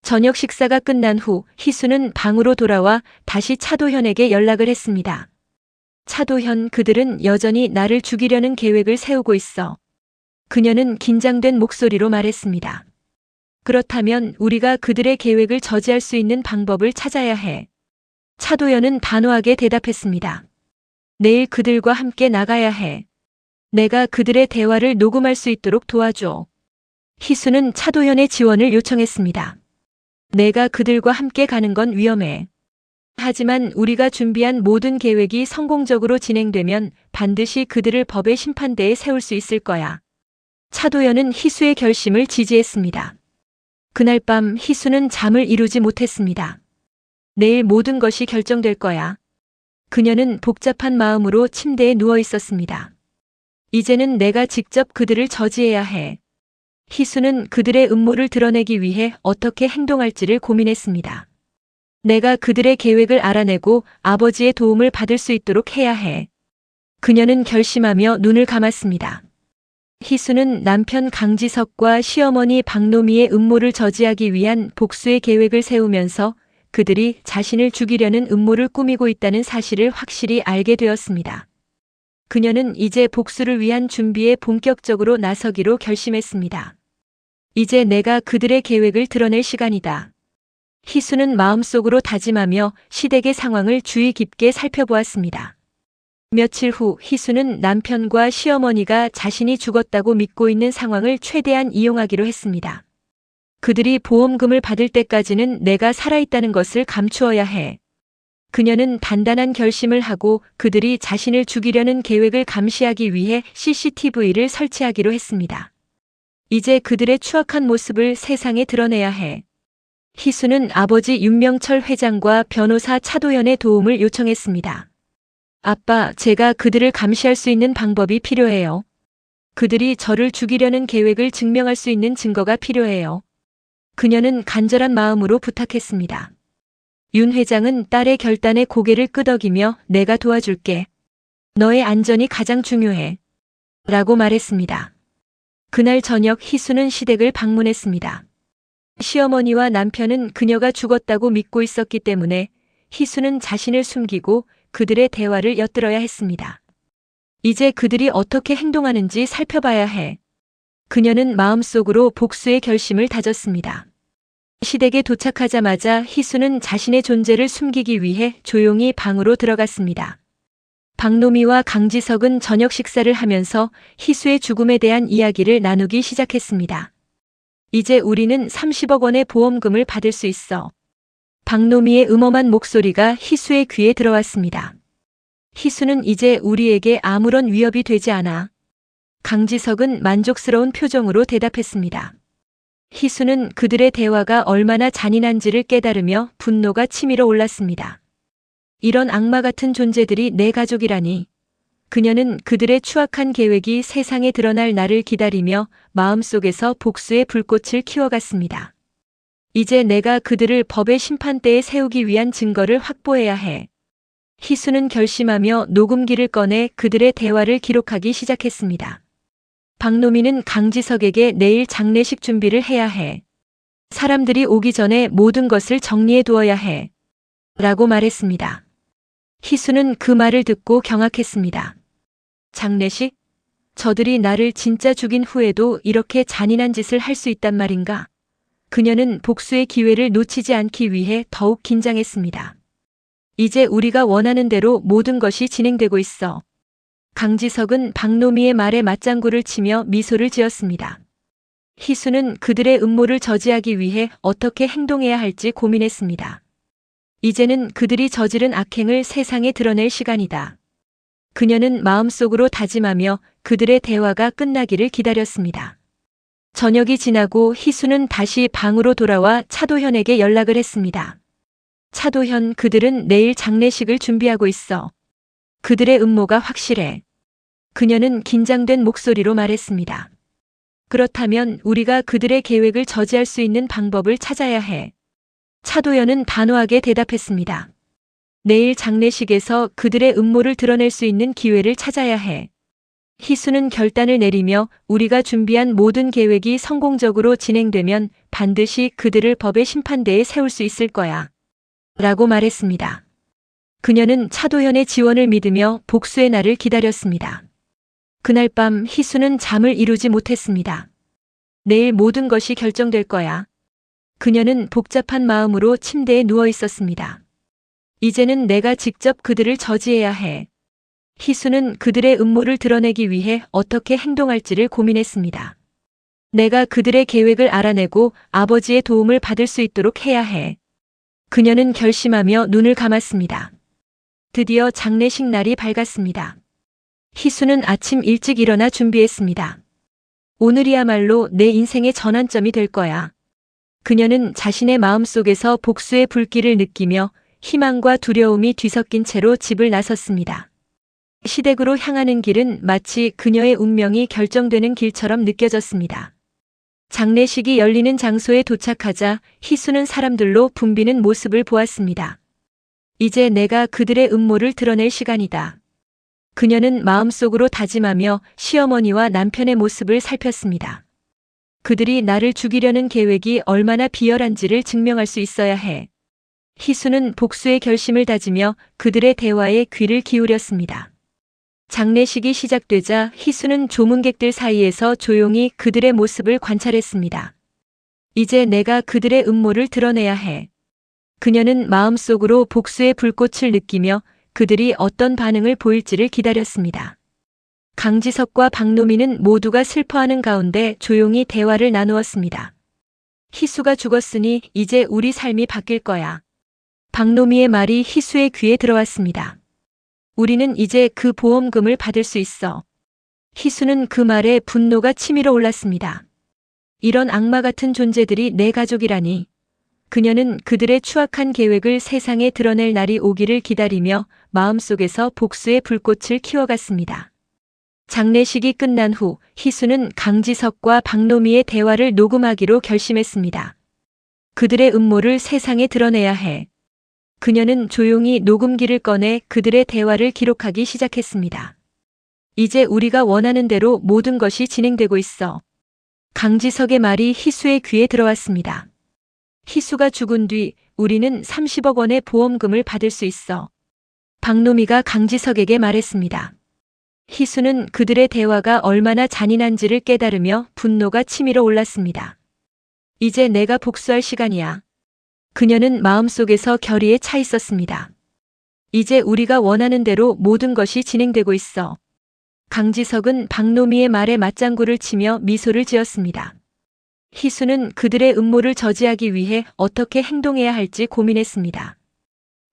저녁 식사가 끝난 후 희수는 방으로 돌아와 다시 차도현에게 연락을 했습니다. 차도현, 그들은 여전히 나를 죽이려는 계획을 세우고 있어. 그녀는 긴장된 목소리로 말했습니다. 그렇다면 우리가 그들의 계획을 저지할 수 있는 방법을 찾아야 해. 차도현은 단호하게 대답했습니다. 내일 그들과 함께 나가야 해. 내가 그들의 대화를 녹음할 수 있도록 도와줘. 희수는 차도현의 지원을 요청했습니다. 내가 그들과 함께 가는 건 위험해. 하지만 우리가 준비한 모든 계획이 성공적으로 진행되면 반드시 그들을 법의 심판대에 세울 수 있을 거야. 차도현은 희수의 결심을 지지했습니다. 그날 밤 희수는 잠을 이루지 못했습니다. 내일 모든 것이 결정될 거야. 그녀는 복잡한 마음으로 침대에 누워 있었습니다. 이제는 내가 직접 그들을 저지해야 해. 희수는 그들의 음모를 드러내기 위해 어떻게 행동할지를 고민했습니다. 내가 그들의 계획을 알아내고 아버지의 도움을 받을 수 있도록 해야 해. 그녀는 결심하며 눈을 감았습니다. 희수는 남편 강지석과 시어머니 박노미의 음모를 저지하기 위한 복수의 계획을 세우면서 그들이 자신을 죽이려는 음모를 꾸미고 있다는 사실을 확실히 알게 되었습니다. 그녀는 이제 복수를 위한 준비에 본격적으로 나서기로 결심했습니다. 이제 내가 그들의 계획을 드러낼 시간이다. 희수는 마음속으로 다짐하며 시댁의 상황을 주의 깊게 살펴보았습니다. 며칠 후 희수는 남편과 시어머니가 자신이 죽었다고 믿고 있는 상황을 최대한 이용하기로 했습니다. 그들이 보험금을 받을 때까지는 내가 살아있다는 것을 감추어야 해. 그녀는 단단한 결심을 하고 그들이 자신을 죽이려는 계획을 감시하기 위해 CCTV를 설치하기로 했습니다. 이제 그들의 추악한 모습을 세상에 드러내야 해. 희수는 아버지 윤명철 회장과 변호사 차도현의 도움을 요청했습니다. 아빠, 제가 그들을 감시할 수 있는 방법이 필요해요. 그들이 저를 죽이려는 계획을 증명할 수 있는 증거가 필요해요. 그녀는 간절한 마음으로 부탁했습니다. 윤 회장은 딸의 결단에 고개를 끄덕이며 내가 도와줄게. 너의 안전이 가장 중요해. 라고 말했습니다. 그날 저녁 희수는 시댁을 방문했습니다. 시어머니와 남편은 그녀가 죽었다고 믿고 있었기 때문에 희수는 자신을 숨기고 그들의 대화를 엿들어야 했습니다. 이제 그들이 어떻게 행동하는지 살펴봐야 해. 그녀는 마음속으로 복수의 결심을 다졌습니다. 시댁에 도착하자마자 희수는 자신의 존재를 숨기기 위해 조용히 방으로 들어갔습니다. 박노미와 강지석은 저녁 식사를 하면서 희수의 죽음에 대한 이야기를 나누기 시작했습니다. 이제 우리는 30억 원의 보험금을 받을 수 있어. 박노미의 음험한 목소리가 희수의 귀에 들어왔습니다. 희수는 이제 우리에게 아무런 위협이 되지 않아. 강지석은 만족스러운 표정으로 대답했습니다. 희수는 그들의 대화가 얼마나 잔인한지를 깨달으며 분노가 치밀어 올랐습니다. 이런 악마 같은 존재들이 내 가족이라니. 그녀는 그들의 추악한 계획이 세상에 드러날 날을 기다리며 마음속에서 복수의 불꽃을 키워갔습니다. 이제 내가 그들을 법의 심판대에 세우기 위한 증거를 확보해야 해. 희수는 결심하며 녹음기를 꺼내 그들의 대화를 기록하기 시작했습니다. 박노미는 강지석에게 내일 장례식 준비를 해야 해. 사람들이 오기 전에 모든 것을 정리해 두어야 해. 라고 말했습니다. 희수는 그 말을 듣고 경악했습니다. 장례식? 저들이 나를 진짜 죽인 후에도 이렇게 잔인한 짓을 할 수 있단 말인가? 그녀는 복수의 기회를 놓치지 않기 위해 더욱 긴장했습니다. 이제 우리가 원하는 대로 모든 것이 진행되고 있어. 강지석은 박노미의 말에 맞장구를 치며 미소를 지었습니다. 희수는 그들의 음모를 저지하기 위해 어떻게 행동해야 할지 고민했습니다. 이제는 그들이 저지른 악행을 세상에 드러낼 시간이다. 그녀는 마음속으로 다짐하며 그들의 대화가 끝나기를 기다렸습니다. 저녁이 지나고 희수는 다시 방으로 돌아와 차도현에게 연락을 했습니다. 차도현, 그들은 내일 장례식을 준비하고 있어. 그들의 음모가 확실해. 그녀는 긴장된 목소리로 말했습니다. 그렇다면 우리가 그들의 계획을 저지할 수 있는 방법을 찾아야 해. 차도현은 단호하게 대답했습니다. 내일 장례식에서 그들의 음모를 드러낼 수 있는 기회를 찾아야 해. 희수는 결단을 내리며 우리가 준비한 모든 계획이 성공적으로 진행되면 반드시 그들을 법의 심판대에 세울 수 있을 거야. 라고 말했습니다. 그녀는 차도현의 지원을 믿으며 복수의 날을 기다렸습니다. 그날 밤 희수는 잠을 이루지 못했습니다. 내일 모든 것이 결정될 거야. 그녀는 복잡한 마음으로 침대에 누워 있었습니다. 이제는 내가 직접 그들을 저지해야 해. 희수는 그들의 음모를 드러내기 위해 어떻게 행동할지를 고민했습니다. 내가 그들의 계획을 알아내고 아버지의 도움을 받을 수 있도록 해야 해. 그녀는 결심하며 눈을 감았습니다. 드디어 장례식 날이 밝았습니다. 희수는 아침 일찍 일어나 준비했습니다. 오늘이야말로 내 인생의 전환점이 될 거야. 그녀는 자신의 마음속에서 복수의 불길을 느끼며 희망과 두려움이 뒤섞인 채로 집을 나섰습니다. 시댁으로 향하는 길은 마치 그녀의 운명이 결정되는 길처럼 느껴졌습니다. 장례식이 열리는 장소에 도착하자 희수는 사람들로 붐비는 모습을 보았습니다. 이제 내가 그들의 음모를 드러낼 시간이다. 그녀는 마음속으로 다짐하며 시어머니와 남편의 모습을 살폈습니다. 그들이 나를 죽이려는 계획이 얼마나 비열한지를 증명할 수 있어야 해. 희수는 복수의 결심을 다지며 그들의 대화에 귀를 기울였습니다. 장례식이 시작되자 희수는 조문객들 사이에서 조용히 그들의 모습을 관찰했습니다. 이제 내가 그들의 음모를 드러내야 해. 그녀는 마음속으로 복수의 불꽃을 느끼며 그들이 어떤 반응을 보일지를 기다렸습니다. 강지석과 박노미는 모두가 슬퍼하는 가운데 조용히 대화를 나누었습니다. 희수가 죽었으니 이제 우리 삶이 바뀔 거야. 박노미의 말이 희수의 귀에 들어왔습니다. 우리는 이제 그 보험금을 받을 수 있어. 희수는 그 말에 분노가 치밀어 올랐습니다. 이런 악마 같은 존재들이 내 가족이라니. 그녀는 그들의 추악한 계획을 세상에 드러낼 날이 오기를 기다리며 마음속에서 복수의 불꽃을 키워갔습니다. 장례식이 끝난 후 희수는 강지석과 박노미의 대화를 녹음하기로 결심했습니다. 그들의 음모를 세상에 드러내야 해. 그녀는 조용히 녹음기를 꺼내 그들의 대화를 기록하기 시작했습니다. 이제 우리가 원하는 대로 모든 것이 진행되고 있어. 강지석의 말이 희수의 귀에 들어왔습니다. 희수가 죽은 뒤 우리는 30억 원의 보험금을 받을 수 있어. 박노미가 강지석에게 말했습니다. 희수는 그들의 대화가 얼마나 잔인한지를 깨달으며 분노가 치밀어 올랐습니다. 이제 내가 복수할 시간이야. 그녀는 마음속에서 결의에 차 있었습니다. 이제 우리가 원하는 대로 모든 것이 진행되고 있어. 강지석은 박노미의 말에 맞장구를 치며 미소를 지었습니다. 희수는 그들의 음모를 저지하기 위해 어떻게 행동해야 할지 고민했습니다.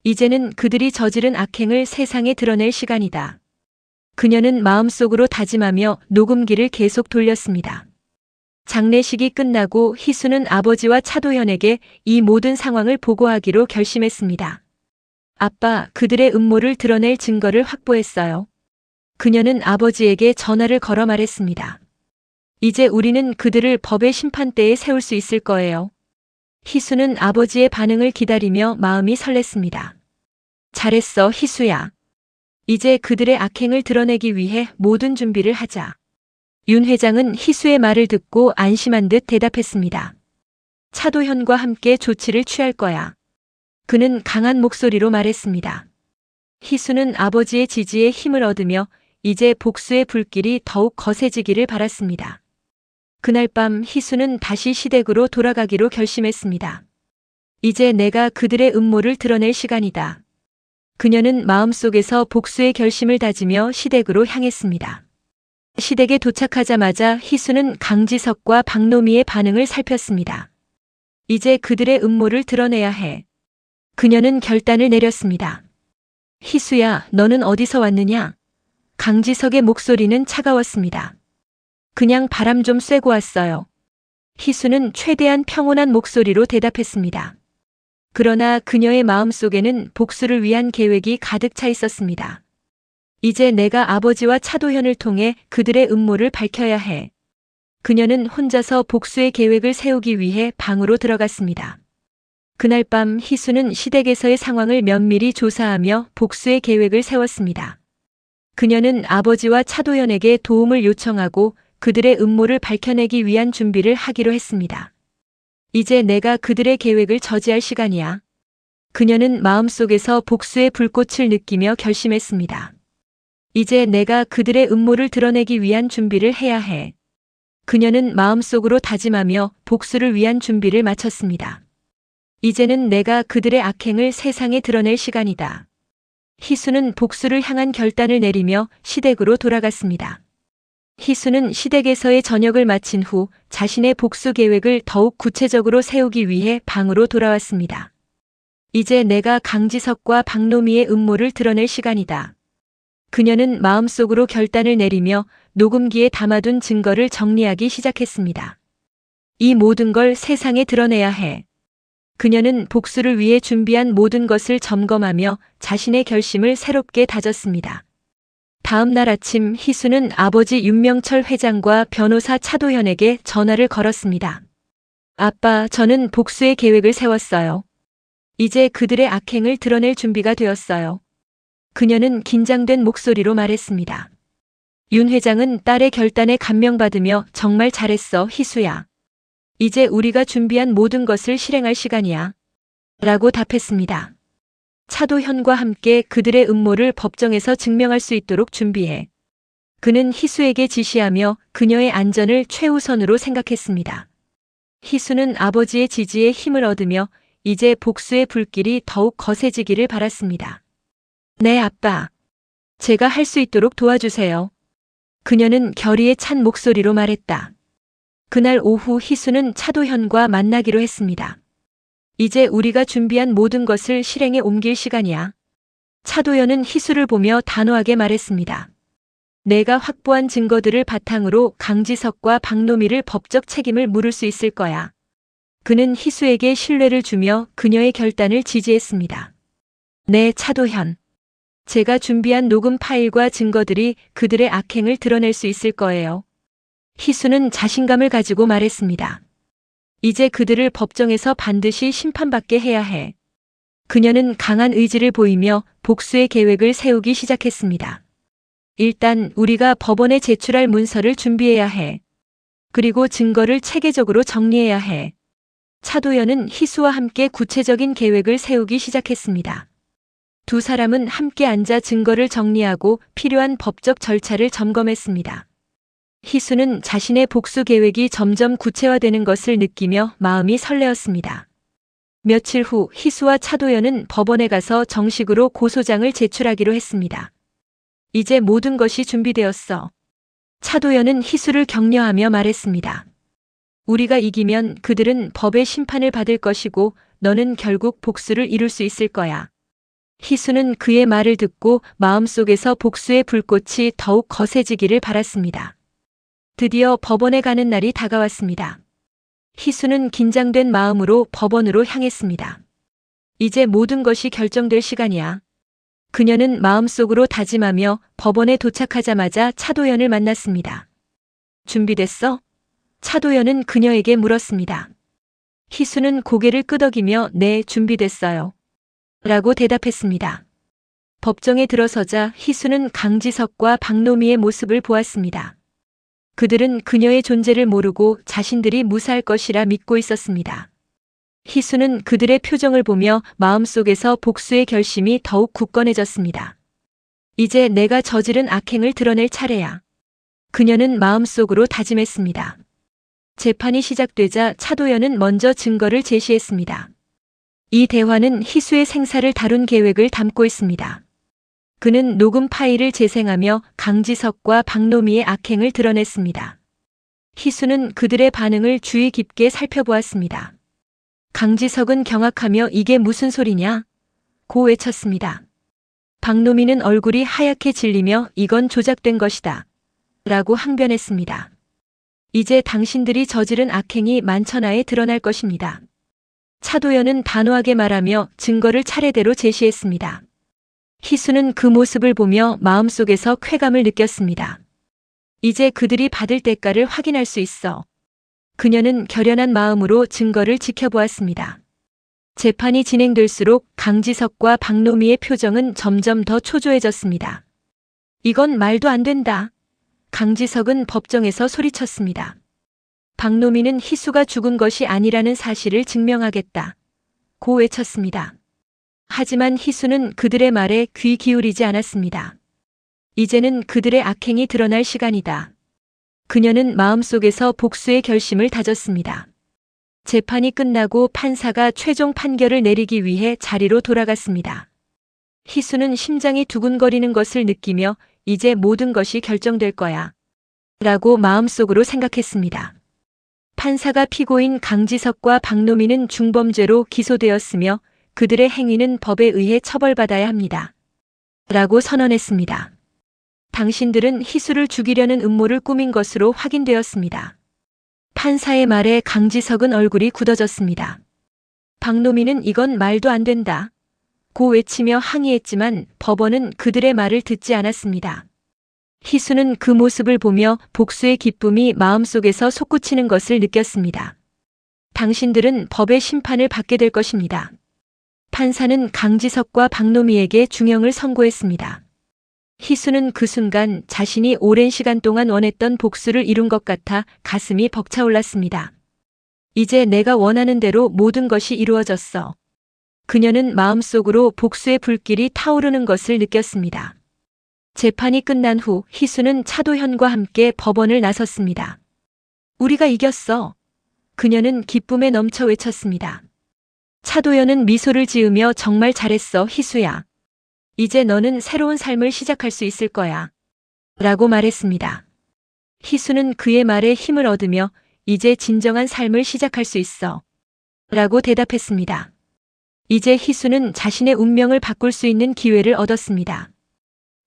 이제는 그들이 저지른 악행을 세상에 드러낼 시간이다. 그녀는 마음속으로 다짐하며 녹음기를 계속 돌렸습니다. 장례식이 끝나고 희수는 아버지와 차도현에게 이 모든 상황을 보고하기로 결심했습니다. 아빠, 그들의 음모를 드러낼 증거를 확보했어요. 그녀는 아버지에게 전화를 걸어 말했습니다. 이제 우리는 그들을 법의 심판대에 세울 수 있을 거예요. 희수는 아버지의 반응을 기다리며 마음이 설렜습니다. 잘했어, 희수야. 이제 그들의 악행을 드러내기 위해 모든 준비를 하자. 윤 회장은 희수의 말을 듣고 안심한 듯 대답했습니다. 차도현과 함께 조치를 취할 거야. 그는 강한 목소리로 말했습니다. 희수는 아버지의 지지에 힘을 얻으며 이제 복수의 불길이 더욱 거세지기를 바랐습니다. 그날 밤 희수는 다시 시댁으로 돌아가기로 결심했습니다. 이제 내가 그들의 음모를 드러낼 시간이다. 그녀는 마음속에서 복수의 결심을 다지며 시댁으로 향했습니다. 시댁에 도착하자마자 희수는 강지석과 박노미의 반응을 살폈습니다. 이제 그들의 음모를 드러내야 해. 그녀는 결단을 내렸습니다. 희수야, 너는 어디서 왔느냐? 강지석의 목소리는 차가웠습니다. 그냥 바람 좀 쐬고 왔어요. 희수는 최대한 평온한 목소리로 대답했습니다. 그러나 그녀의 마음속에는 복수를 위한 계획이 가득 차 있었습니다. 이제 내가 아버지와 차도현을 통해 그들의 음모를 밝혀야 해. 그녀는 혼자서 복수의 계획을 세우기 위해 방으로 들어갔습니다. 그날 밤 희수는 시댁에서의 상황을 면밀히 조사하며 복수의 계획을 세웠습니다. 그녀는 아버지와 차도현에게 도움을 요청하고 그들의 음모를 밝혀내기 위한 준비를 하기로 했습니다. 이제 내가 그들의 계획을 저지할 시간이야. 그녀는 마음속에서 복수의 불꽃을 느끼며 결심했습니다. 이제 내가 그들의 음모를 드러내기 위한 준비를 해야 해. 그녀는 마음속으로 다짐하며 복수를 위한 준비를 마쳤습니다. 이제는 내가 그들의 악행을 세상에 드러낼 시간이다. 희수는 복수를 향한 결단을 내리며 시댁으로 돌아갔습니다. 희수는 시댁에서의 저녁을 마친 후 자신의 복수 계획을 더욱 구체적으로 세우기 위해 방으로 돌아왔습니다. 이제 내가 강지석과 박노미의 음모를 드러낼 시간이다. 그녀는 마음속으로 결단을 내리며 녹음기에 담아둔 증거를 정리하기 시작했습니다. 이 모든 걸 세상에 드러내야 해. 그녀는 복수를 위해 준비한 모든 것을 점검하며 자신의 결심을 새롭게 다졌습니다. 다음 날 아침 희수는 아버지 윤명철 회장과 변호사 차도현에게 전화를 걸었습니다. 아빠, 저는 복수의 계획을 세웠어요. 이제 그들의 악행을 드러낼 준비가 되었어요. 그녀는 긴장된 목소리로 말했습니다. 윤 회장은 딸의 결단에 감명받으며 정말 잘했어, 희수야. 이제 우리가 준비한 모든 것을 실행할 시간이야. 라고 답했습니다. 차도현과 함께 그들의 음모를 법정에서 증명할 수 있도록 준비해. 그는 희수에게 지시하며 그녀의 안전을 최우선으로 생각했습니다. 희수는 아버지의 지지에 힘을 얻으며 이제 복수의 불길이 더욱 거세지기를 바랐습니다. 네, 아빠. 제가 할 수 있도록 도와주세요. 그녀는 결의에 찬 목소리로 말했다. 그날 오후 희수는 차도현과 만나기로 했습니다. 이제 우리가 준비한 모든 것을 실행에 옮길 시간이야. 차도연은 희수를 보며 단호하게 말했습니다. 내가 확보한 증거들을 바탕으로 강지석과 박노미를 법적 책임을 물을 수 있을 거야. 그는 희수에게 신뢰를 주며 그녀의 결단을 지지했습니다. 네, 차도현. 제가 준비한 녹음 파일과 증거들이 그들의 악행을 드러낼 수 있을 거예요. 희수는 자신감을 가지고 말했습니다. 이제 그들을 법정에서 반드시 심판받게 해야 해. 그녀는 강한 의지를 보이며 복수의 계획을 세우기 시작했습니다. 일단 우리가 법원에 제출할 문서를 준비해야 해. 그리고 증거를 체계적으로 정리해야 해. 차도연은 희수와 함께 구체적인 계획을 세우기 시작했습니다. 두 사람은 함께 앉아 증거를 정리하고 필요한 법적 절차를 점검했습니다. 희수는 자신의 복수 계획이 점점 구체화되는 것을 느끼며 마음이 설레었습니다. 며칠 후 희수와 차도연은 법원에 가서 정식으로 고소장을 제출하기로 했습니다. 이제 모든 것이 준비되었어. 차도연은 희수를 격려하며 말했습니다. 우리가 이기면 그들은 법의 심판을 받을 것이고 너는 결국 복수를 이룰 수 있을 거야. 희수는 그의 말을 듣고 마음속에서 복수의 불꽃이 더욱 거세지기를 바랐습니다. 드디어 법원에 가는 날이 다가왔습니다. 희수는 긴장된 마음으로 법원으로 향했습니다. 이제 모든 것이 결정될 시간이야. 그녀는 마음속으로 다짐하며 법원에 도착하자마자 차도연을 만났습니다. 준비됐어? 차도연은 그녀에게 물었습니다. 희수는 고개를 끄덕이며 네, 준비됐어요. 라고 대답했습니다. 법정에 들어서자 희수는 강지석과 박노미의 모습을 보았습니다. 그들은 그녀의 존재를 모르고 자신들이 무사할 것이라 믿고 있었습니다. 희수는 그들의 표정을 보며 마음속에서 복수의 결심이 더욱 굳건해졌습니다. 이제 내가 저지른 악행을 드러낼 차례야. 그녀는 마음속으로 다짐했습니다. 재판이 시작되자 차도연은 먼저 증거를 제시했습니다. 이 대화는 희수의 생사를 다룬 계획을 담고 있습니다. 그는 녹음 파일을 재생하며 강지석과 박노미의 악행을 드러냈습니다. 희수는 그들의 반응을 주의 깊게 살펴보았습니다. 강지석은 경악하며 이게 무슨 소리냐? 고 외쳤습니다. 박노미는 얼굴이 하얗게 질리며 이건 조작된 것이다. 라고 항변했습니다. 이제 당신들이 저지른 악행이 만천하에 드러날 것입니다. 차도연은 단호하게 말하며 증거를 차례대로 제시했습니다. 희수는 그 모습을 보며 마음속에서 쾌감을 느꼈습니다. 이제 그들이 받을 대가를 확인할 수 있어. 그녀는 결연한 마음으로 증거를 지켜보았습니다. 재판이 진행될수록 강지석과 박노미의 표정은 점점 더 초조해졌습니다. 이건 말도 안 된다. 강지석은 법정에서 소리쳤습니다. 박노미는 희수가 죽은 것이 아니라는 사실을 증명하겠다. 고 외쳤습니다. 하지만 희수는 그들의 말에 귀 기울이지 않았습니다. 이제는 그들의 악행이 드러날 시간이다. 그녀는 마음속에서 복수의 결심을 다졌습니다. 재판이 끝나고 판사가 최종 판결을 내리기 위해 자리로 돌아갔습니다. 희수는 심장이 두근거리는 것을 느끼며 이제 모든 것이 결정될 거야. 라고 마음속으로 생각했습니다. 판사가 피고인 강지석과 박노미는 중범죄로 기소되었으며 그들의 행위는 법에 의해 처벌받아야 합니다. 라고 선언했습니다. 당신들은 희수를 죽이려는 음모를 꾸민 것으로 확인되었습니다. 판사의 말에 강지석은 얼굴이 굳어졌습니다. 박노미는 이건 말도 안 된다. 고 외치며 항의했지만 법원은 그들의 말을 듣지 않았습니다. 희수는 그 모습을 보며 복수의 기쁨이 마음속에서 솟구치는 것을 느꼈습니다. 당신들은 법의 심판을 받게 될 것입니다. 판사는 강지석과 박노미에게 중형을 선고했습니다. 희수는 그 순간 자신이 오랜 시간 동안 원했던 복수를 이룬 것 같아 가슴이 벅차올랐습니다. 이제 내가 원하는 대로 모든 것이 이루어졌어. 그녀는 마음속으로 복수의 불길이 타오르는 것을 느꼈습니다. 재판이 끝난 후 희수는 차도현과 함께 법원을 나섰습니다. 우리가 이겼어. 그녀는 기쁨에 넘쳐 외쳤습니다. 차도현은 미소를 지으며 정말 잘했어, 희수야. 이제 너는 새로운 삶을 시작할 수 있을 거야. 라고 말했습니다. 희수는 그의 말에 힘을 얻으며 이제 진정한 삶을 시작할 수 있어. 라고 대답했습니다. 이제 희수는 자신의 운명을 바꿀 수 있는 기회를 얻었습니다.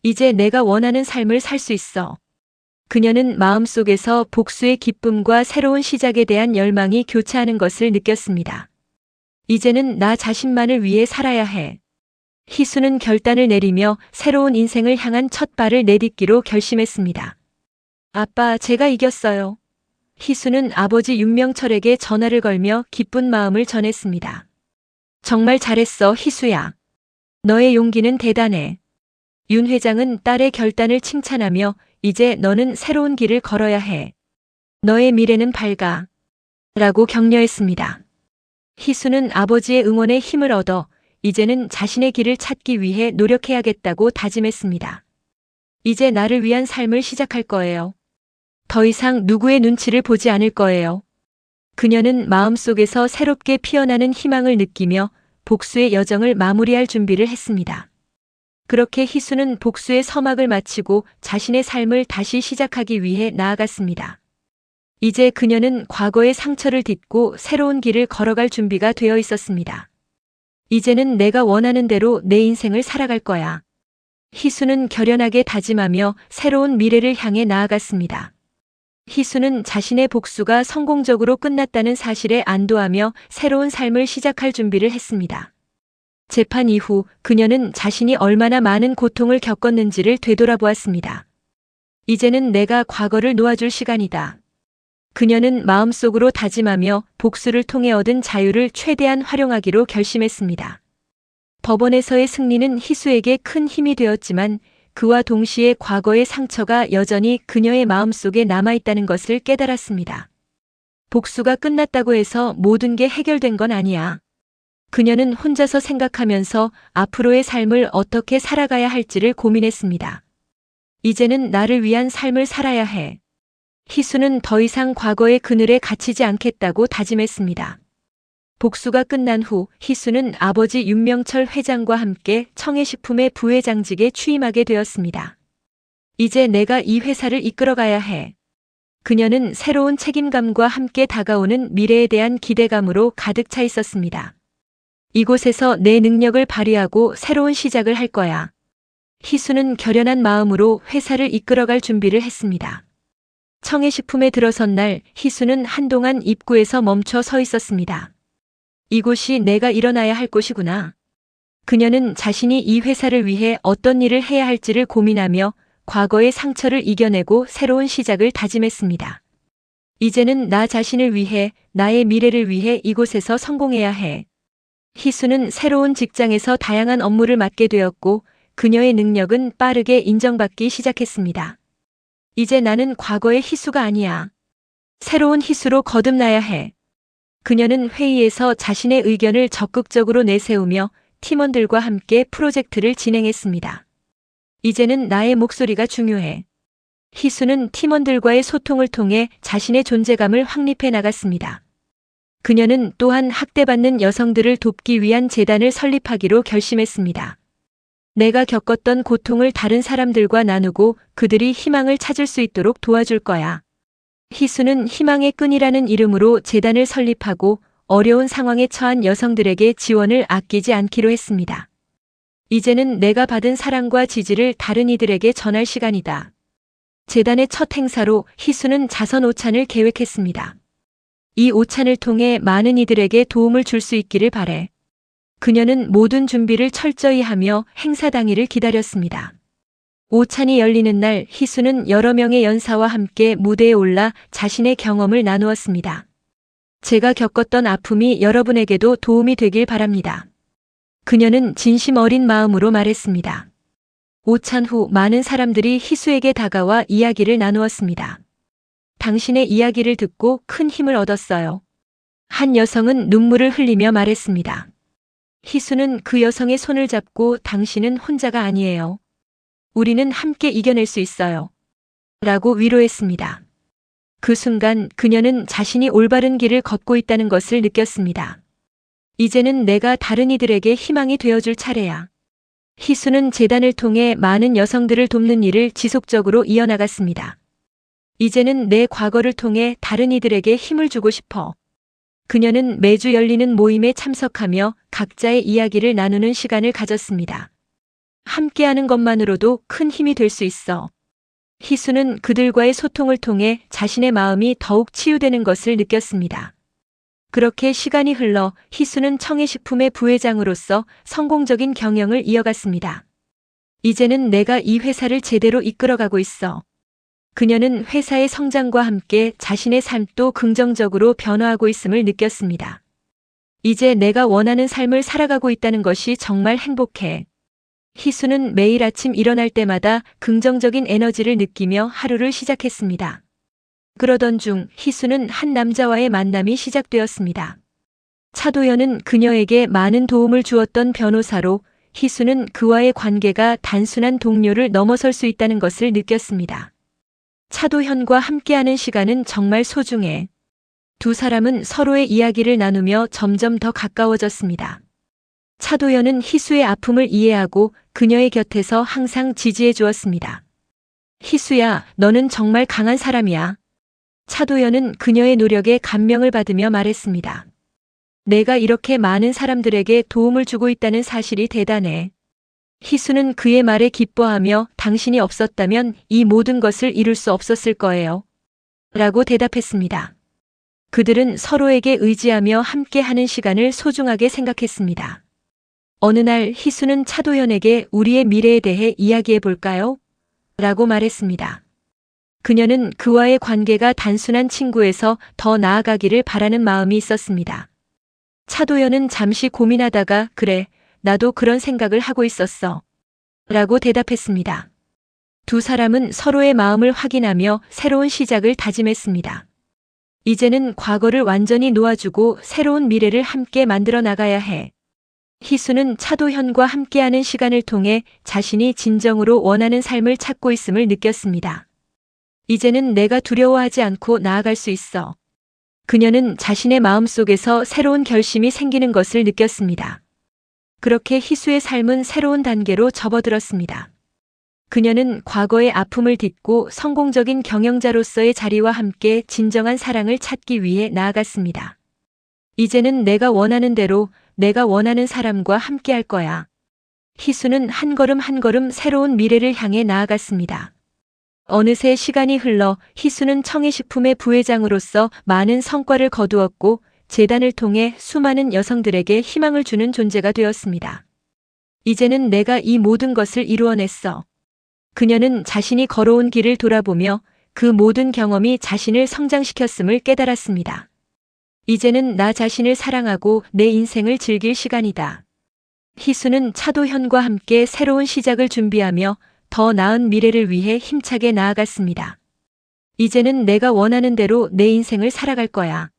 이제 내가 원하는 삶을 살 수 있어. 그녀는 마음속에서 복수의 기쁨과 새로운 시작에 대한 열망이 교차하는 것을 느꼈습니다. 이제는 나 자신만을 위해 살아야 해. 희수는 결단을 내리며 새로운 인생을 향한 첫 발을 내딛기로 결심했습니다. 아빠, 제가 이겼어요. 희수는 아버지 윤명철에게 전화를 걸며 기쁜 마음을 전했습니다. 정말 잘했어, 희수야. 너의 용기는 대단해. 윤 회장은 딸의 결단을 칭찬하며 이제 너는 새로운 길을 걸어야 해. 너의 미래는 밝아. 라고 격려했습니다. 희수는 아버지의 응원에 힘을 얻어 이제는 자신의 길을 찾기 위해 노력해야겠다고 다짐했습니다. 이제 나를 위한 삶을 시작할 거예요. 더 이상 누구의 눈치를 보지 않을 거예요. 그녀는 마음속에서 새롭게 피어나는 희망을 느끼며 복수의 여정을 마무리할 준비를 했습니다. 그렇게 희수는 복수의 서막을 마치고 자신의 삶을 다시 시작하기 위해 나아갔습니다. 이제 그녀는 과거의 상처를 딛고 새로운 길을 걸어갈 준비가 되어 있었습니다. 이제는 내가 원하는 대로 내 인생을 살아갈 거야. 희수는 결연하게 다짐하며 새로운 미래를 향해 나아갔습니다. 희수는 자신의 복수가 성공적으로 끝났다는 사실에 안도하며 새로운 삶을 시작할 준비를 했습니다. 재판 이후 그녀는 자신이 얼마나 많은 고통을 겪었는지를 되돌아보았습니다. 이제는 내가 과거를 놓아줄 시간이다. 그녀는 마음속으로 다짐하며 복수를 통해 얻은 자유를 최대한 활용하기로 결심했습니다. 법원에서의 승리는 희수에게 큰 힘이 되었지만 그와 동시에 과거의 상처가 여전히 그녀의 마음속에 남아있다는 것을 깨달았습니다. 복수가 끝났다고 해서 모든 게 해결된 건 아니야. 그녀는 혼자서 생각하면서 앞으로의 삶을 어떻게 살아가야 할지를 고민했습니다. 이제는 나를 위한 삶을 살아야 해. 희수는 더 이상 과거의 그늘에 갇히지 않겠다고 다짐했습니다. 복수가 끝난 후 희수는 아버지 윤명철 회장과 함께 청해식품의 부회장직에 취임하게 되었습니다. 이제 내가 이 회사를 이끌어가야 해. 그녀는 새로운 책임감과 함께 다가오는 미래에 대한 기대감으로 가득 차 있었습니다. 이곳에서 내 능력을 발휘하고 새로운 시작을 할 거야. 희수는 결연한 마음으로 회사를 이끌어갈 준비를 했습니다. 청해식품에 들어선 날 희수는 한동안 입구에서 멈춰 서 있었습니다. 이곳이 내가 일어나야 할 곳이구나. 그녀는 자신이 이 회사를 위해 어떤 일을 해야 할지를 고민하며 과거의 상처를 이겨내고 새로운 시작을 다짐했습니다. 이제는 나 자신을 위해, 나의 미래를 위해 이곳에서 성공해야 해. 희수는 새로운 직장에서 다양한 업무를 맡게 되었고 그녀의 능력은 빠르게 인정받기 시작했습니다. 이제 나는 과거의 희수가 아니야. 새로운 희수로 거듭나야 해. 그녀는 회의에서 자신의 의견을 적극적으로 내세우며 팀원들과 함께 프로젝트를 진행했습니다. 이제는 나의 목소리가 중요해. 희수는 팀원들과의 소통을 통해 자신의 존재감을 확립해 나갔습니다. 그녀는 또한 학대받는 여성들을 돕기 위한 재단을 설립하기로 결심했습니다. 내가 겪었던 고통을 다른 사람들과 나누고 그들이 희망을 찾을 수 있도록 도와줄 거야. 희수는 희망의 끈이라는 이름으로 재단을 설립하고 어려운 상황에 처한 여성들에게 지원을 아끼지 않기로 했습니다. 이제는 내가 받은 사랑과 지지를 다른 이들에게 전할 시간이다. 재단의 첫 행사로 희수는 자선 오찬을 계획했습니다. 이 오찬을 통해 많은 이들에게 도움을 줄 수 있기를 바래. 그녀는 모든 준비를 철저히 하며 행사 당일을 기다렸습니다. 오찬이 열리는 날 희수는 여러 명의 연사와 함께 무대에 올라 자신의 경험을 나누었습니다. 제가 겪었던 아픔이 여러분에게도 도움이 되길 바랍니다. 그녀는 진심 어린 마음으로 말했습니다. 오찬 후 많은 사람들이 희수에게 다가와 이야기를 나누었습니다. 당신의 이야기를 듣고 큰 힘을 얻었어요. 한 여성은 눈물을 흘리며 말했습니다. 희수는 그 여성의 손을 잡고 당신은 혼자가 아니에요. 우리는 함께 이겨낼 수 있어요. 라고 위로했습니다. 그 순간 그녀는 자신이 올바른 길을 걷고 있다는 것을 느꼈습니다. 이제는 내가 다른 이들에게 희망이 되어줄 차례야. 희수는 재단을 통해 많은 여성들을 돕는 일을 지속적으로 이어나갔습니다. 이제는 내 과거를 통해 다른 이들에게 힘을 주고 싶어. 그녀는 매주 열리는 모임에 참석하며 각자의 이야기를 나누는 시간을 가졌습니다. 함께하는 것만으로도 큰 힘이 될 수 있어. 희수는 그들과의 소통을 통해 자신의 마음이 더욱 치유되는 것을 느꼈습니다. 그렇게 시간이 흘러 희수는 청해식품의 부회장으로서 성공적인 경영을 이어갔습니다. 이제는 내가 이 회사를 제대로 이끌어가고 있어. 그녀는 회사의 성장과 함께 자신의 삶도 긍정적으로 변화하고 있음을 느꼈습니다. 이제 내가 원하는 삶을 살아가고 있다는 것이 정말 행복해. 희수는 매일 아침 일어날 때마다 긍정적인 에너지를 느끼며 하루를 시작했습니다. 그러던 중 희수는 한 남자와의 만남이 시작되었습니다. 차도연은 그녀에게 많은 도움을 주었던 변호사로 희수는 그와의 관계가 단순한 동료를 넘어설 수 있다는 것을 느꼈습니다. 차도현과 함께하는 시간은 정말 소중해. 두 사람은 서로의 이야기를 나누며 점점 더 가까워졌습니다. 차도연은 희수의 아픔을 이해하고 그녀의 곁에서 항상 지지해 주었습니다. 희수야, 너는 정말 강한 사람이야. 차도연은 그녀의 노력에 감명을 받으며 말했습니다. 내가 이렇게 많은 사람들에게 도움을 주고 있다는 사실이 대단해. 희수는 그의 말에 기뻐하며 당신이 없었다면 이 모든 것을 이룰 수 없었을 거예요. 라고 대답했습니다. 그들은 서로에게 의지하며 함께하는 시간을 소중하게 생각했습니다. 어느 날 희수는 차도연에게 우리의 미래에 대해 이야기해 볼까요? 라고 말했습니다. 그녀는 그와의 관계가 단순한 친구에서 더 나아가기를 바라는 마음이 있었습니다. 차도연은 잠시 고민하다가 그래, 나도 그런 생각을 하고 있었어. 라고 대답했습니다. 두 사람은 서로의 마음을 확인하며 새로운 시작을 다짐했습니다. 이제는 과거를 완전히 놓아주고 새로운 미래를 함께 만들어 나가야 해. 희수는 차도현과 함께하는 시간을 통해 자신이 진정으로 원하는 삶을 찾고 있음을 느꼈습니다. 이제는 내가 두려워하지 않고 나아갈 수 있어. 그녀는 자신의 마음속에서 새로운 결심이 생기는 것을 느꼈습니다. 그렇게 희수의 삶은 새로운 단계로 접어들었습니다. 그녀는 과거의 아픔을 딛고 성공적인 경영자로서의 자리와 함께 진정한 사랑을 찾기 위해 나아갔습니다. 이제는 내가 원하는 대로 내가 원하는 사람과 함께 할 거야. 희수는 한 걸음 한 걸음 새로운 미래를 향해 나아갔습니다. 어느새 시간이 흘러 희수는 청해식품의 부회장으로서 많은 성과를 거두었고 재단을 통해 수많은 여성들에게 희망을 주는 존재가 되었습니다. 이제는 내가 이 모든 것을 이루어냈어. 그녀는 자신이 걸어온 길을 돌아보며 그 모든 경험이 자신을 성장시켰음을 깨달았습니다. 이제는 나 자신을 사랑하고 내 인생을 즐길 시간이다. 희수는 차도현과 함께 새로운 시작을 준비하며 더 나은 미래를 위해 힘차게 나아갔습니다. 이제는 내가 원하는 대로 내 인생을 살아갈 거야.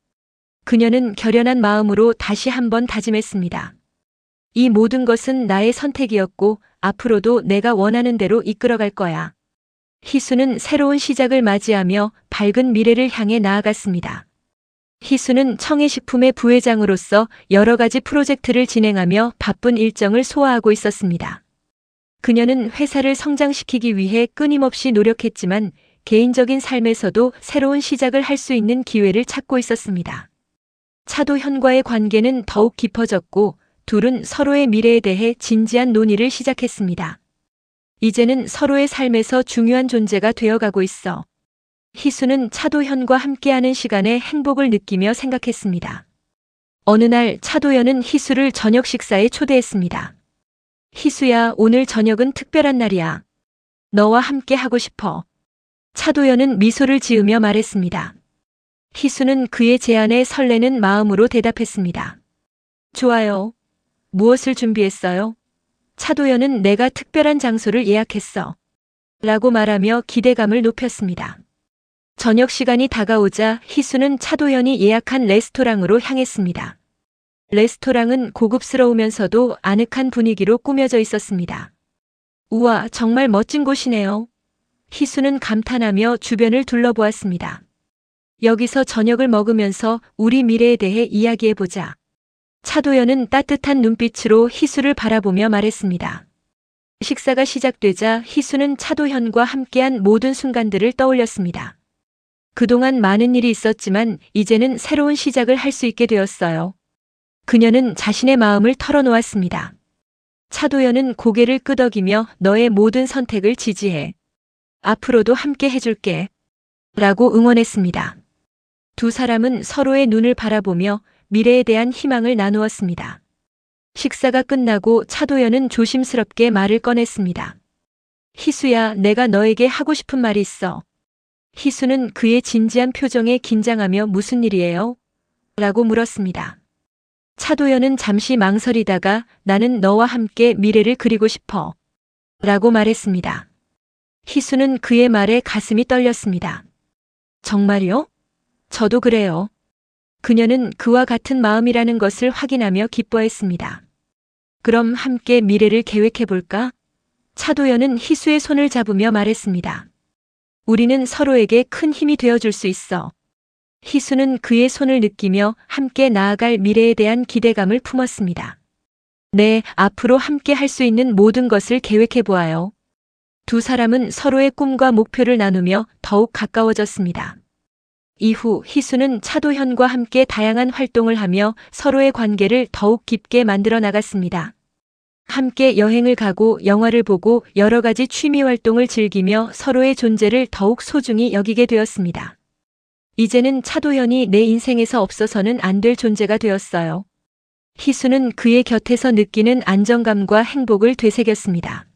그녀는 결연한 마음으로 다시 한번 다짐했습니다. 이 모든 것은 나의 선택이었고 앞으로도 내가 원하는 대로 이끌어갈 거야. 희수는 새로운 시작을 맞이하며 밝은 미래를 향해 나아갔습니다. 희수는 청해식품의 부회장으로서 여러 가지 프로젝트를 진행하며 바쁜 일정을 소화하고 있었습니다. 그녀는 회사를 성장시키기 위해 끊임없이 노력했지만 개인적인 삶에서도 새로운 시작을 할 수 있는 기회를 찾고 있었습니다. 차도현과의 관계는 더욱 깊어졌고 둘은 서로의 미래에 대해 진지한 논의를 시작했습니다. 이제는 서로의 삶에서 중요한 존재가 되어가고 있어. 희수는 차도현과 함께하는 시간에 행복을 느끼며 생각했습니다. 어느 날 차도현은 희수를 저녁 식사에 초대했습니다. 희수야, 오늘 저녁은 특별한 날이야. 너와 함께 하고 싶어. 차도현은 미소를 지으며 말했습니다. 희수는 그의 제안에 설레는 마음으로 대답했습니다. 좋아요. 무엇을 준비했어요? 차도현은 내가 특별한 장소를 예약했어. 라고 말하며 기대감을 높였습니다. 저녁 시간이 다가오자 희수는 차도현이 예약한 레스토랑으로 향했습니다. 레스토랑은 고급스러우면서도 아늑한 분위기로 꾸며져 있었습니다. 우와, 정말 멋진 곳이네요. 희수는 감탄하며 주변을 둘러보았습니다. 여기서 저녁을 먹으면서 우리 미래에 대해 이야기해보자. 차도연은 따뜻한 눈빛으로 희수를 바라보며 말했습니다. 식사가 시작되자 희수는 차도현과 함께한 모든 순간들을 떠올렸습니다. 그동안 많은 일이 있었지만 이제는 새로운 시작을 할 수 있게 되었어요. 그녀는 자신의 마음을 털어놓았습니다. 차도연은 고개를 끄덕이며 너의 모든 선택을 지지해. 앞으로도 함께 해줄게. 라고 응원했습니다. 두 사람은 서로의 눈을 바라보며 미래에 대한 희망을 나누었습니다. 식사가 끝나고 차도연은 조심스럽게 말을 꺼냈습니다. 희수야, 내가 너에게 하고 싶은 말이 있어. 희수는 그의 진지한 표정에 긴장하며 무슨 일이에요? 라고 물었습니다. 차도연은 잠시 망설이다가 나는 너와 함께 미래를 그리고 싶어. 라고 말했습니다. 희수는 그의 말에 가슴이 떨렸습니다. 정말요? 저도 그래요. 그녀는 그와 같은 마음이라는 것을 확인하며 기뻐했습니다. 그럼 함께 미래를 계획해볼까? 차도연은 희수의 손을 잡으며 말했습니다. 우리는 서로에게 큰 힘이 되어줄 수 있어. 희수는 그의 손을 느끼며 함께 나아갈 미래에 대한 기대감을 품었습니다. 네, 앞으로 함께 할 수 있는 모든 것을 계획해보아요. 두 사람은 서로의 꿈과 목표를 나누며 더욱 가까워졌습니다. 이후 희수는 차도현과 함께 다양한 활동을 하며 서로의 관계를 더욱 깊게 만들어 나갔습니다. 함께 여행을 가고 영화를 보고 여러 가지 취미 활동을 즐기며 서로의 존재를 더욱 소중히 여기게 되었습니다. 이제는 차도현이 내 인생에서 없어서는 안 될 존재가 되었어요. 희수는 그의 곁에서 느끼는 안정감과 행복을 되새겼습니다.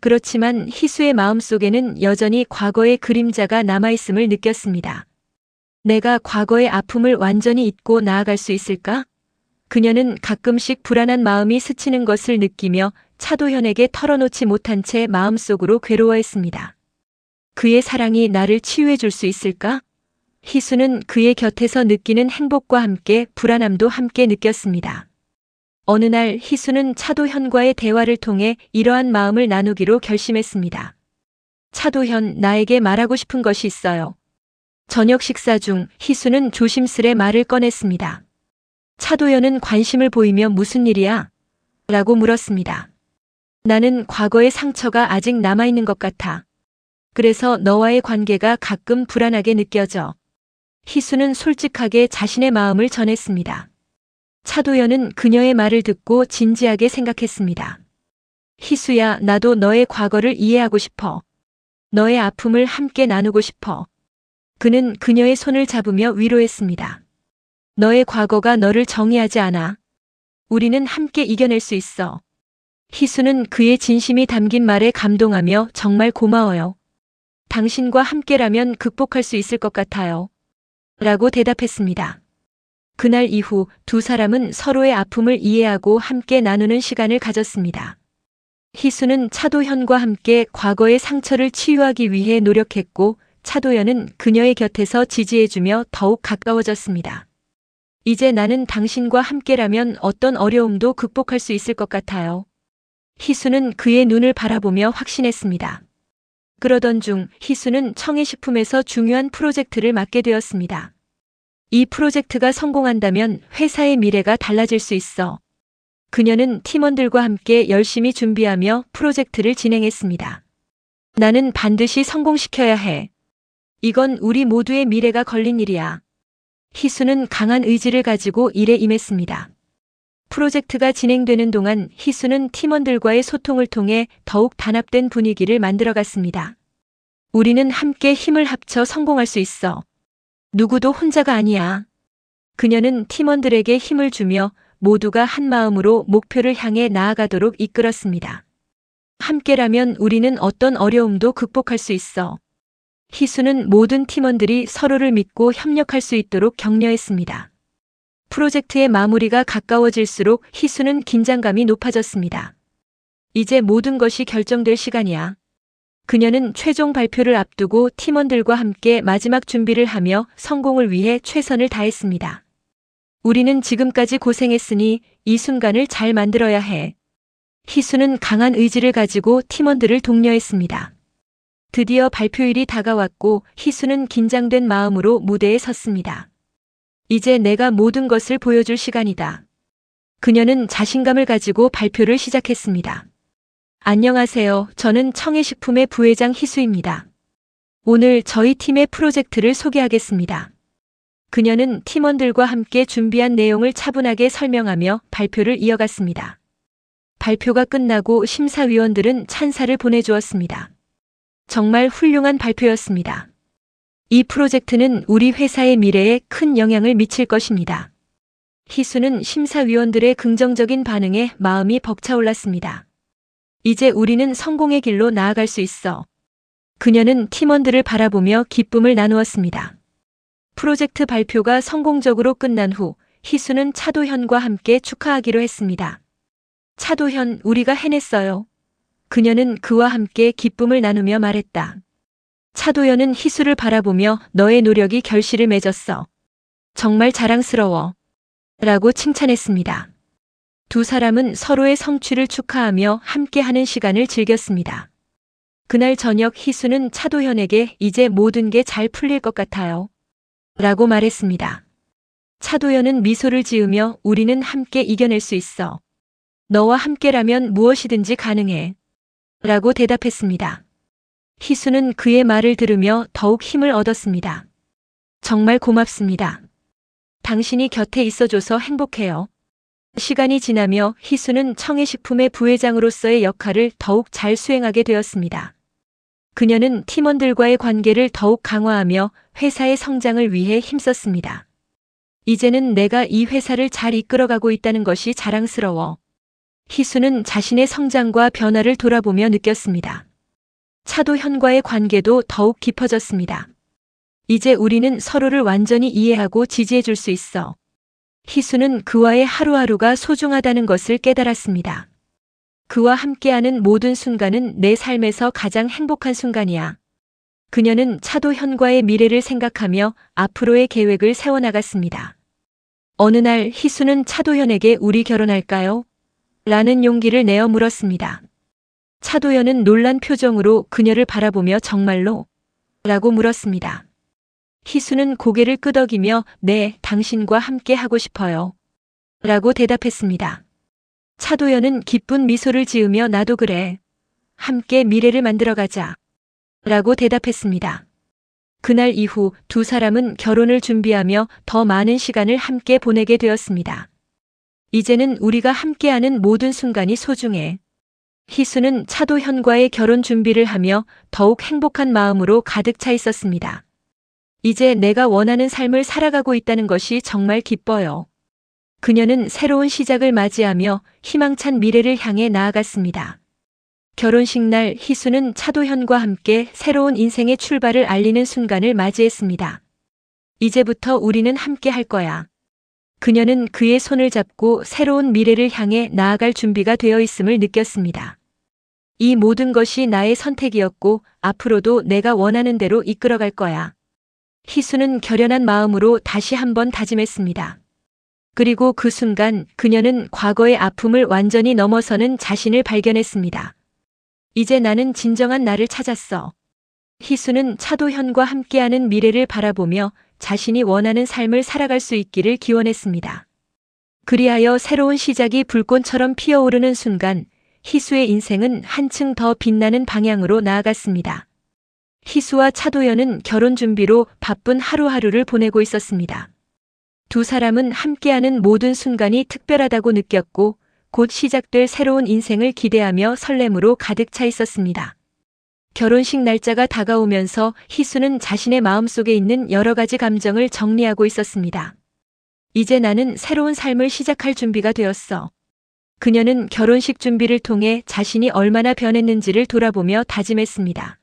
그렇지만 희수의 마음속에는 여전히 과거의 그림자가 남아있음을 느꼈습니다. 내가 과거의 아픔을 완전히 잊고 나아갈 수 있을까? 그녀는 가끔씩 불안한 마음이 스치는 것을 느끼며 차도현에게 털어놓지 못한 채 마음속으로 괴로워했습니다. 그의 사랑이 나를 치유해 줄 수 있을까? 희수는 그의 곁에서 느끼는 행복과 함께 불안함도 함께 느꼈습니다. 어느 날 희수는 차도현과의 대화를 통해 이러한 마음을 나누기로 결심했습니다. 차도현, 나에게 말하고 싶은 것이 있어요. 저녁 식사 중 희수는 조심스레 말을 꺼냈습니다. 차도연은 관심을 보이며 무슨 일이야? 라고 물었습니다. 나는 과거의 상처가 아직 남아있는 것 같아. 그래서 너와의 관계가 가끔 불안하게 느껴져. 희수는 솔직하게 자신의 마음을 전했습니다. 차도연은 그녀의 말을 듣고 진지하게 생각했습니다. 희수야, 나도 너의 과거를 이해하고 싶어. 너의 아픔을 함께 나누고 싶어. 그는 그녀의 손을 잡으며 위로했습니다. 너의 과거가 너를 정의하지 않아. 우리는 함께 이겨낼 수 있어. 희수는 그의 진심이 담긴 말에 감동하며 정말 고마워요. 당신과 함께라면 극복할 수 있을 것 같아요. 라고 대답했습니다. 그날 이후 두 사람은 서로의 아픔을 이해하고 함께 나누는 시간을 가졌습니다. 희수는 차도현과 함께 과거의 상처를 치유하기 위해 노력했고 차도현은 그녀의 곁에서 지지해주며 더욱 가까워졌습니다. 이제 나는 당신과 함께라면 어떤 어려움도 극복할 수 있을 것 같아요. 희수는 그의 눈을 바라보며 확신했습니다. 그러던 중 희수는 청해식품에서 중요한 프로젝트를 맡게 되었습니다. 이 프로젝트가 성공한다면 회사의 미래가 달라질 수 있어. 그녀는 팀원들과 함께 열심히 준비하며 프로젝트를 진행했습니다. 나는 반드시 성공시켜야 해. 이건 우리 모두의 미래가 걸린 일이야. 희수는 강한 의지를 가지고 일에 임했습니다. 프로젝트가 진행되는 동안 희수는 팀원들과의 소통을 통해 더욱 단합된 분위기를 만들어갔습니다. 우리는 함께 힘을 합쳐 성공할 수 있어. 누구도 혼자가 아니야. 그녀는 팀원들에게 힘을 주며 모두가 한 마음으로 목표를 향해 나아가도록 이끌었습니다. 함께라면 우리는 어떤 어려움도 극복할 수 있어. 희수는 모든 팀원들이 서로를 믿고 협력할 수 있도록 격려했습니다. 프로젝트의 마무리가 가까워질수록 희수는 긴장감이 높아졌습니다. 이제 모든 것이 결정될 시간이야. 그녀는 최종 발표를 앞두고 팀원들과 함께 마지막 준비를 하며 성공을 위해 최선을 다했습니다. 우리는 지금까지 고생했으니 이 순간을 잘 만들어야 해. 희수는 강한 의지를 가지고 팀원들을 독려했습니다. 드디어 발표일이 다가왔고 희수는 긴장된 마음으로 무대에 섰습니다. 이제 내가 모든 것을 보여줄 시간이다. 그녀는 자신감을 가지고 발표를 시작했습니다. 안녕하세요. 저는 청해식품의 부회장 희수입니다. 오늘 저희 팀의 프로젝트를 소개하겠습니다. 그녀는 팀원들과 함께 준비한 내용을 차분하게 설명하며 발표를 이어갔습니다. 발표가 끝나고 심사위원들은 찬사를 보내주었습니다. 정말 훌륭한 발표였습니다. 이 프로젝트는 우리 회사의 미래에 큰 영향을 미칠 것입니다. 희수는 심사위원들의 긍정적인 반응에 마음이 벅차올랐습니다. 이제 우리는 성공의 길로 나아갈 수 있어. 그녀는 팀원들을 바라보며 기쁨을 나누었습니다. 프로젝트 발표가 성공적으로 끝난 후 희수는 차도현과 함께 축하하기로 했습니다. 차도현, 우리가 해냈어요. 그녀는 그와 함께 기쁨을 나누며 말했다. 차도현은 희수를 바라보며 너의 노력이 결실을 맺었어. 정말 자랑스러워. 라고 칭찬했습니다. 두 사람은 서로의 성취를 축하하며 함께하는 시간을 즐겼습니다. 그날 저녁 희수는 차도현에게 이제 모든 게 잘 풀릴 것 같아요. 라고 말했습니다. 차도현은 미소를 지으며 우리는 함께 이겨낼 수 있어. 너와 함께라면 무엇이든지 가능해. 라고 대답했습니다. 희수는 그의 말을 들으며 더욱 힘을 얻었습니다. 정말 고맙습니다. 당신이 곁에 있어줘서 행복해요. 시간이 지나며 희수는 청해식품의 부회장으로서의 역할을 더욱 잘 수행하게 되었습니다. 그녀는 팀원들과의 관계를 더욱 강화하며 회사의 성장을 위해 힘썼습니다. 이제는 내가 이 회사를 잘 이끌어가고 있다는 것이 자랑스러워. 희수는 자신의 성장과 변화를 돌아보며 느꼈습니다. 차도현과의 관계도 더욱 깊어졌습니다. 이제 우리는 서로를 완전히 이해하고 지지해 줄 수 있어. 희수는 그와의 하루하루가 소중하다는 것을 깨달았습니다. 그와 함께하는 모든 순간은 내 삶에서 가장 행복한 순간이야. 그녀는 차도현과의 미래를 생각하며 앞으로의 계획을 세워나갔습니다. 어느 날 희수는 차도현에게 우리 결혼할까요? 라는 용기를 내어 물었습니다. 차도현은 놀란 표정으로 그녀를 바라보며 정말로? 라고 물었습니다. 희수는 고개를 끄덕이며 네, 당신과 함께 하고 싶어요. 라고 대답했습니다. 차도현은 기쁜 미소를 지으며 나도 그래. 함께 미래를 만들어가자. 라고 대답했습니다. 그날 이후 두 사람은 결혼을 준비하며 더 많은 시간을 함께 보내게 되었습니다. 이제는 우리가 함께하는 모든 순간이 소중해. 희수는 차도현과의 결혼 준비를 하며 더욱 행복한 마음으로 가득 차 있었습니다. 이제 내가 원하는 삶을 살아가고 있다는 것이 정말 기뻐요. 그녀는 새로운 시작을 맞이하며 희망찬 미래를 향해 나아갔습니다. 결혼식 날 희수는 차도현과 함께 새로운 인생의 출발을 알리는 순간을 맞이했습니다. 이제부터 우리는 함께 할 거야. 그녀는 그의 손을 잡고 새로운 미래를 향해 나아갈 준비가 되어 있음을 느꼈습니다. 이 모든 것이 나의 선택이었고 앞으로도 내가 원하는 대로 이끌어갈 거야. 희수는 결연한 마음으로 다시 한번 다짐했습니다. 그리고 그 순간 그녀는 과거의 아픔을 완전히 넘어서는 자신을 발견했습니다. 이제 나는 진정한 나를 찾았어. 희수는 차도현과 함께하는 미래를 바라보며 자신이 원하는 삶을 살아갈 수 있기를 기원했습니다. 그리하여 새로운 시작이 불꽃처럼 피어오르는 순간 희수의 인생은 한층 더 빛나는 방향으로 나아갔습니다. 희수와 차도현은 결혼 준비로 바쁜 하루하루를 보내고 있었습니다. 두 사람은 함께하는 모든 순간이 특별하다고 느꼈고 곧 시작될 새로운 인생을 기대하며 설렘으로 가득 차 있었습니다. 결혼식 날짜가 다가오면서 희수는 자신의 마음속에 있는 여러 가지 감정을 정리하고 있었습니다. 이제 나는 새로운 삶을 시작할 준비가 되었어. 그녀는 결혼식 준비를 통해 자신이 얼마나 변했는지를 돌아보며 다짐했습니다.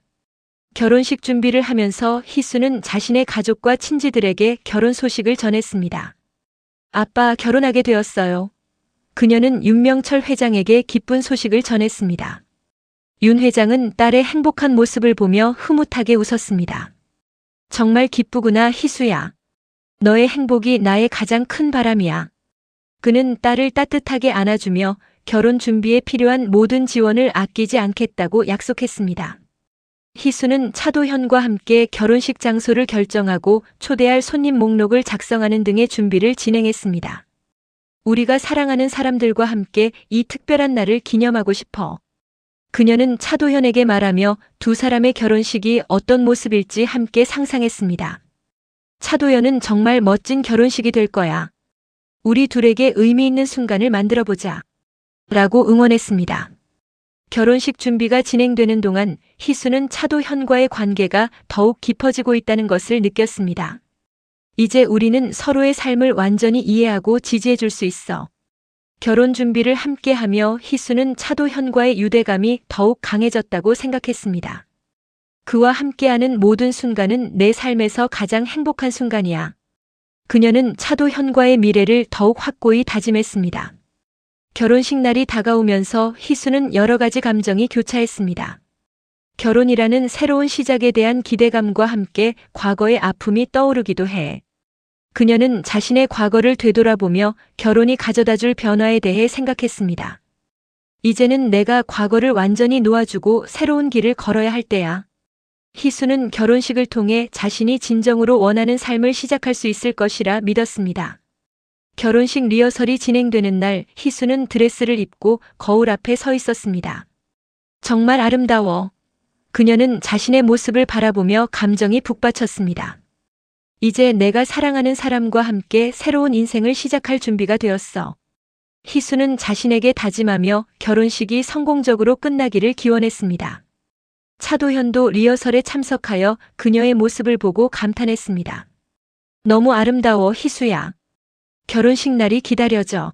결혼식 준비를 하면서 희수는 자신의 가족과 친지들에게 결혼 소식을 전했습니다. 아빠, 결혼하게 되었어요. 그녀는 윤명철 회장에게 기쁜 소식을 전했습니다. 윤 회장은 딸의 행복한 모습을 보며 흐뭇하게 웃었습니다. 정말 기쁘구나, 희수야. 너의 행복이 나의 가장 큰 바람이야. 그는 딸을 따뜻하게 안아주며 결혼 준비에 필요한 모든 지원을 아끼지 않겠다고 약속했습니다. 희수는 차도현과 함께 결혼식 장소를 결정하고 초대할 손님 목록을 작성하는 등의 준비를 진행했습니다. 우리가 사랑하는 사람들과 함께 이 특별한 날을 기념하고 싶어. 그녀는 차도현에게 말하며 두 사람의 결혼식이 어떤 모습일지 함께 상상했습니다. 차도현은 정말 멋진 결혼식이 될 거야. 우리 둘에게 의미 있는 순간을 만들어보자. 라고 응원했습니다. 결혼식 준비가 진행되는 동안 희수는 차도현과의 관계가 더욱 깊어지고 있다는 것을 느꼈습니다. 이제 우리는 서로의 삶을 완전히 이해하고 지지해 줄 수 있어. 결혼 준비를 함께하며 희수는 차도현과의 유대감이 더욱 강해졌다고 생각했습니다. 그와 함께하는 모든 순간은 내 삶에서 가장 행복한 순간이야. 그녀는 차도현과의 미래를 더욱 확고히 다짐했습니다. 결혼식 날이 다가오면서 희수는 여러 가지 감정이 교차했습니다. 결혼이라는 새로운 시작에 대한 기대감과 함께 과거의 아픔이 떠오르기도 해. 그녀는 자신의 과거를 되돌아보며 결혼이 가져다줄 변화에 대해 생각했습니다. 이제는 내가 과거를 완전히 놓아주고 새로운 길을 걸어야 할 때야. 희수는 결혼식을 통해 자신이 진정으로 원하는 삶을 시작할 수 있을 것이라 믿었습니다. 결혼식 리허설이 진행되는 날 희수는 드레스를 입고 거울 앞에 서 있었습니다. 정말 아름다워. 그녀는 자신의 모습을 바라보며 감정이 북받쳤습니다. 이제 내가 사랑하는 사람과 함께 새로운 인생을 시작할 준비가 되었어. 희수는 자신에게 다짐하며 결혼식이 성공적으로 끝나기를 기원했습니다. 차도현도 리허설에 참석하여 그녀의 모습을 보고 감탄했습니다. 너무 아름다워, 희수야. 결혼식 날이 기다려져.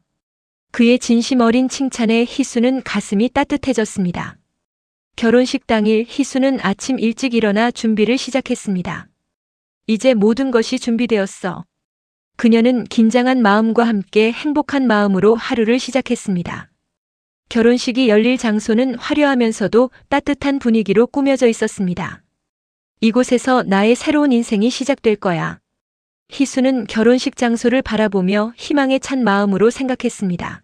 그의 진심 어린 칭찬에 희수는 가슴이 따뜻해졌습니다. 결혼식 당일 희수는 아침 일찍 일어나 준비를 시작했습니다. 이제 모든 것이 준비되었어. 그녀는 긴장한 마음과 함께 행복한 마음으로 하루를 시작했습니다. 결혼식이 열릴 장소는 화려하면서도 따뜻한 분위기로 꾸며져 있었습니다. 이곳에서 나의 새로운 인생이 시작될 거야. 희수는 결혼식 장소를 바라보며 희망에 찬 마음으로 생각했습니다.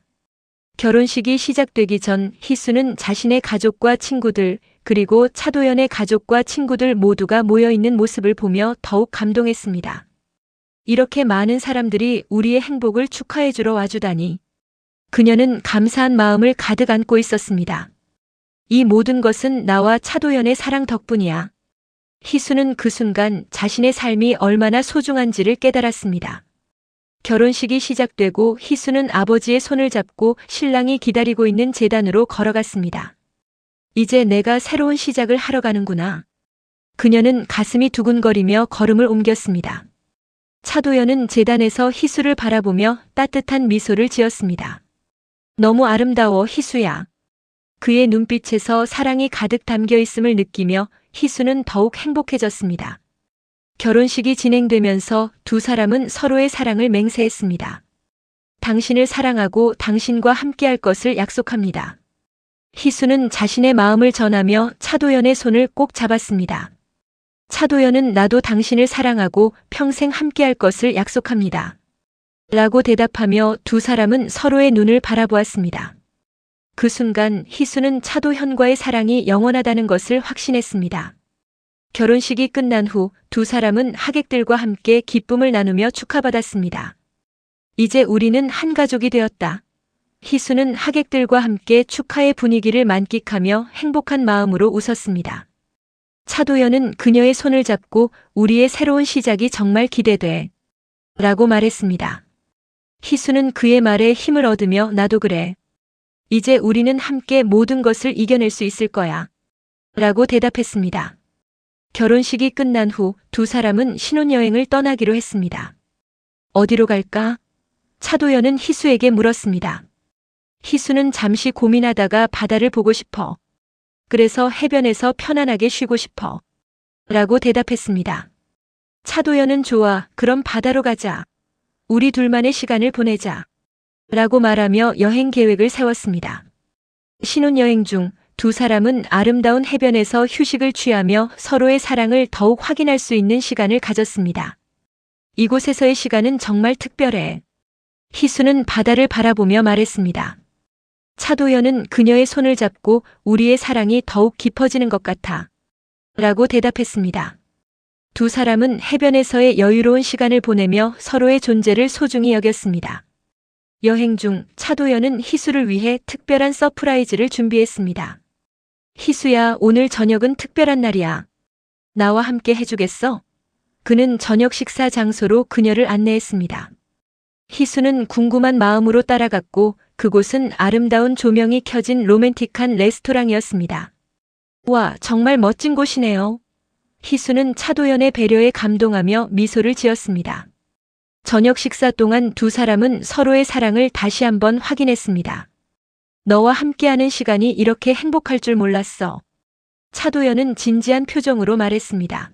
결혼식이 시작되기 전 희수는 자신의 가족과 친구들, 그리고 차도현의 가족과 친구들 모두가 모여있는 모습을 보며 더욱 감동했습니다. 이렇게 많은 사람들이 우리의 행복을 축하해주러 와주다니. 그녀는 감사한 마음을 가득 안고 있었습니다. 이 모든 것은 나와 차도현의 사랑 덕분이야. 희수는 그 순간 자신의 삶이 얼마나 소중한지를 깨달았습니다. 결혼식이 시작되고 희수는 아버지의 손을 잡고 신랑이 기다리고 있는 제단으로 걸어갔습니다. 이제 내가 새로운 시작을 하러 가는구나. 그녀는 가슴이 두근거리며 걸음을 옮겼습니다. 차도현은 제단에서 희수를 바라보며 따뜻한 미소를 지었습니다. 너무 아름다워, 희수야. 그의 눈빛에서 사랑이 가득 담겨 있음을 느끼며 희수는 더욱 행복해졌습니다. 결혼식이 진행되면서 두 사람은 서로의 사랑을 맹세했습니다. 당신을 사랑하고 당신과 함께할 것을 약속합니다. 희수는 자신의 마음을 전하며 차도현의 손을 꼭 잡았습니다. 차도현은 나도 당신을 사랑하고 평생 함께할 것을 약속합니다. 라고 대답하며 두 사람은 서로의 눈을 바라보았습니다. 그 순간 희수는 차도현과의 사랑이 영원하다는 것을 확신했습니다. 결혼식이 끝난 후 두 사람은 하객들과 함께 기쁨을 나누며 축하받았습니다. 이제 우리는 한 가족이 되었다. 희수는 하객들과 함께 축하의 분위기를 만끽하며 행복한 마음으로 웃었습니다. 차도현은 그녀의 손을 잡고 우리의 새로운 시작이 정말 기대돼. 라고 말했습니다. 희수는 그의 말에 힘을 얻으며 나도 그래. 이제 우리는 함께 모든 것을 이겨낼 수 있을 거야. 라고 대답했습니다. 결혼식이 끝난 후 두 사람은 신혼여행을 떠나기로 했습니다. 어디로 갈까? 차도현은 희수에게 물었습니다. 희수는 잠시 고민하다가 바다를 보고 싶어. 그래서 해변에서 편안하게 쉬고 싶어. 라고 대답했습니다. 차도현은 좋아, 그럼 바다로 가자. 우리 둘만의 시간을 보내자. 라고 말하며 여행 계획을 세웠습니다. 신혼여행 중 두 사람은 아름다운 해변에서 휴식을 취하며 서로의 사랑을 더욱 확인할 수 있는 시간을 가졌습니다. 이곳에서의 시간은 정말 특별해. 희수는 바다를 바라보며 말했습니다. 차도현은 그녀의 손을 잡고 우리의 사랑이 더욱 깊어지는 것 같아. 라고 대답했습니다. 두 사람은 해변에서의 여유로운 시간을 보내며 서로의 존재를 소중히 여겼습니다. 여행 중 차도현은 희수를 위해 특별한 서프라이즈를 준비했습니다. 희수야, 오늘 저녁은 특별한 날이야. 나와 함께 해주겠어? 그는 저녁 식사 장소로 그녀를 안내했습니다. 희수는 궁금한 마음으로 따라갔고 그곳은 아름다운 조명이 켜진 로맨틱한 레스토랑이었습니다. 와, 정말 멋진 곳이네요. 희수는 차도연의 배려에 감동하며 미소를 지었습니다. 저녁 식사 동안 두 사람은 서로의 사랑을 다시 한번 확인했습니다. 너와 함께하는 시간이 이렇게 행복할 줄 몰랐어. 차도연은 진지한 표정으로 말했습니다.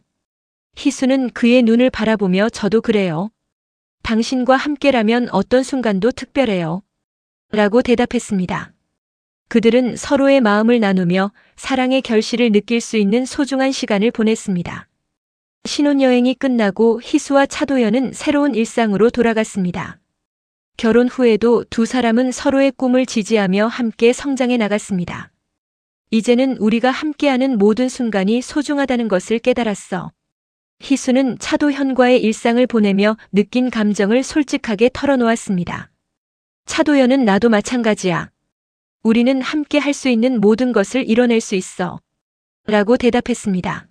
희수는 그의 눈을 바라보며 저도 그래요. 당신과 함께라면 어떤 순간도 특별해요. 라고 대답했습니다. 그들은 서로의 마음을 나누며 사랑의 결실을 느낄 수 있는 소중한 시간을 보냈습니다. 신혼여행이 끝나고 희수와 차도연은 새로운 일상으로 돌아갔습니다. 결혼 후에도 두 사람은 서로의 꿈을 지지하며 함께 성장해 나갔습니다. 이제는 우리가 함께하는 모든 순간이 소중하다는 것을 깨달았어. 희수는 차도현과의 일상을 보내며 느낀 감정을 솔직하게 털어놓았습니다. 차도현은 나도 마찬가지야. 우리는 함께 할 수 있는 모든 것을 이뤄낼 수 있어. 라고 대답했습니다.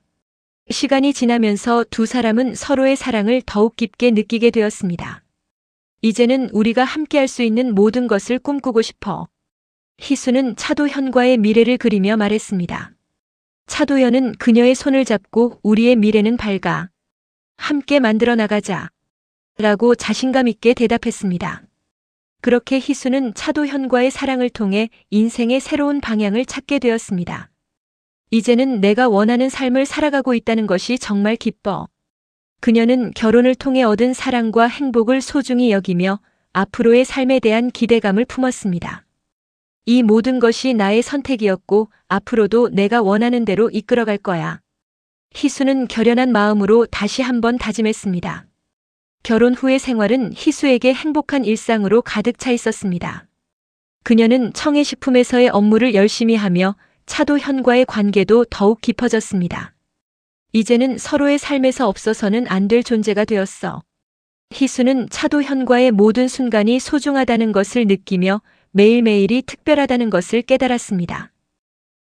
시간이 지나면서 두 사람은 서로의 사랑을 더욱 깊게 느끼게 되었습니다. 이제는 우리가 함께 할 수 있는 모든 것을 꿈꾸고 싶어. 희수는 차도현과의 미래를 그리며 말했습니다. 차도현은 그녀의 손을 잡고 우리의 미래는 밝아. 함께 만들어 나가자. 라고 자신감 있게 대답했습니다. 그렇게 희수는 차도현과의 사랑을 통해 인생의 새로운 방향을 찾게 되었습니다. 이제는 내가 원하는 삶을 살아가고 있다는 것이 정말 기뻐. 그녀는 결혼을 통해 얻은 사랑과 행복을 소중히 여기며 앞으로의 삶에 대한 기대감을 품었습니다. 이 모든 것이 나의 선택이었고 앞으로도 내가 원하는 대로 이끌어갈 거야. 희수는 결연한 마음으로 다시 한번 다짐했습니다. 결혼 후의 생활은 희수에게 행복한 일상으로 가득 차 있었습니다. 그녀는 청해식품에서의 업무를 열심히 하며 차도현과의 관계도 더욱 깊어졌습니다. 이제는 서로의 삶에서 없어서는 안 될 존재가 되었어. 희수는 차도현과의 모든 순간이 소중하다는 것을 느끼며 매일매일이 특별하다는 것을 깨달았습니다.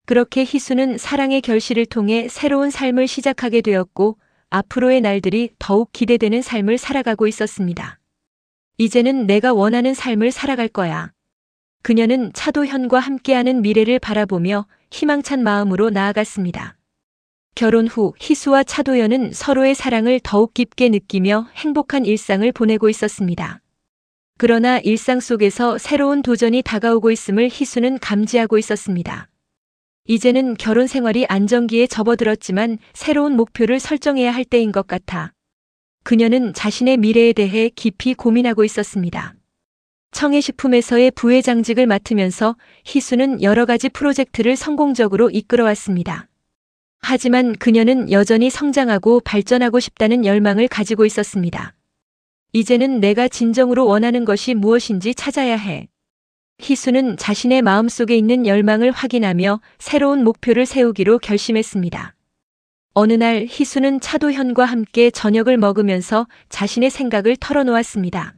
그렇게 희수는 사랑의 결실을 통해 새로운 삶을 시작하게 되었고 앞으로의 날들이 더욱 기대되는 삶을 살아가고 있었습니다. 이제는 내가 원하는 삶을 살아갈 거야. 그녀는 차도현과 함께하는 미래를 바라보며 희망찬 마음으로 나아갔습니다. 결혼 후 희수와 차도현은 서로의 사랑을 더욱 깊게 느끼며 행복한 일상을 보내고 있었습니다. 그러나 일상 속에서 새로운 도전이 다가오고 있음을 희수는 감지하고 있었습니다. 이제는 결혼 생활이 안정기에 접어들었지만 새로운 목표를 설정해야 할 때인 것 같아. 그녀는 자신의 미래에 대해 깊이 고민하고 있었습니다. 청해식품에서의 부회장직을 맡으면서 희수는 여러 가지 프로젝트를 성공적으로 이끌어왔습니다. 하지만 그녀는 여전히 성장하고 발전하고 싶다는 열망을 가지고 있었습니다. 이제는 내가 진정으로 원하는 것이 무엇인지 찾아야 해. 희수는 자신의 마음속에 있는 열망을 확인하며 새로운 목표를 세우기로 결심했습니다. 어느 날 희수는 차도현과 함께 저녁을 먹으면서 자신의 생각을 털어놓았습니다.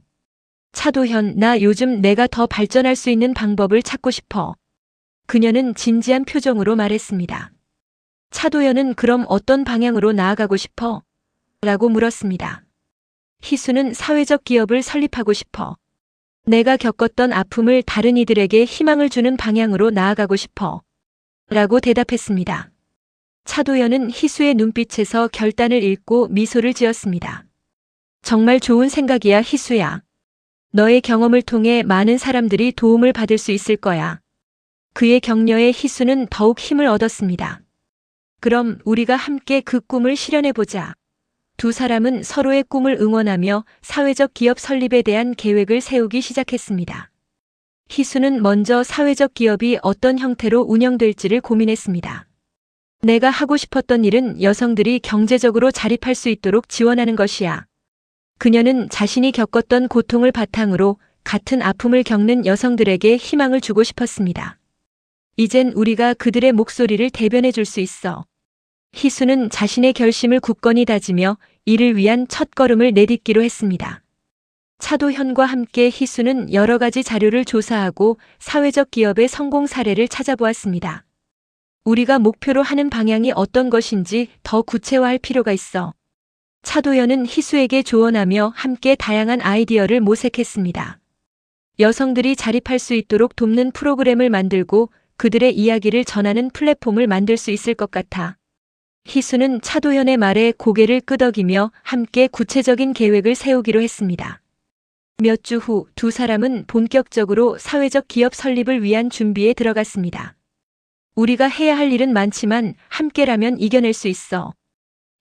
차도현, 나 요즘 내가 더 발전할 수 있는 방법을 찾고 싶어. 그녀는 진지한 표정으로 말했습니다. 차도현은 그럼 어떤 방향으로 나아가고 싶어? 라고 물었습니다. 희수는 사회적 기업을 설립하고 싶어. 내가 겪었던 아픔을 다른 이들에게 희망을 주는 방향으로 나아가고 싶어. 라고 대답했습니다. 차도연은 희수의 눈빛에서 결단을 읽고 미소를 지었습니다. 정말 좋은 생각이야, 희수야. 너의 경험을 통해 많은 사람들이 도움을 받을 수 있을 거야. 그의 격려에 희수는 더욱 힘을 얻었습니다. 그럼 우리가 함께 그 꿈을 실현해보자. 두 사람은 서로의 꿈을 응원하며 사회적 기업 설립에 대한 계획을 세우기 시작했습니다. 희수는 먼저 사회적 기업이 어떤 형태로 운영될지를 고민했습니다. 내가 하고 싶었던 일은 여성들이 경제적으로 자립할 수 있도록 지원하는 것이야. 그녀는 자신이 겪었던 고통을 바탕으로 같은 아픔을 겪는 여성들에게 희망을 주고 싶었습니다. 이젠 우리가 그들의 목소리를 대변해 줄 수 있어. 희수는 자신의 결심을 굳건히 다지며 이를 위한 첫걸음을 내딛기로 했습니다. 차도현과 함께 희수는 여러 가지 자료를 조사하고 사회적 기업의 성공 사례를 찾아보았습니다. 우리가 목표로 하는 방향이 어떤 것인지 더 구체화할 필요가 있어. 차도연은 희수에게 조언하며 함께 다양한 아이디어를 모색했습니다. 여성들이 자립할 수 있도록 돕는 프로그램을 만들고 그들의 이야기를 전하는 플랫폼을 만들 수 있을 것 같아. 희수는 차도연의 말에 고개를 끄덕이며 함께 구체적인 계획을 세우기로 했습니다. 몇 주 후 두 사람은 본격적으로 사회적 기업 설립을 위한 준비에 들어갔습니다. 우리가 해야 할 일은 많지만 함께라면 이겨낼 수 있어.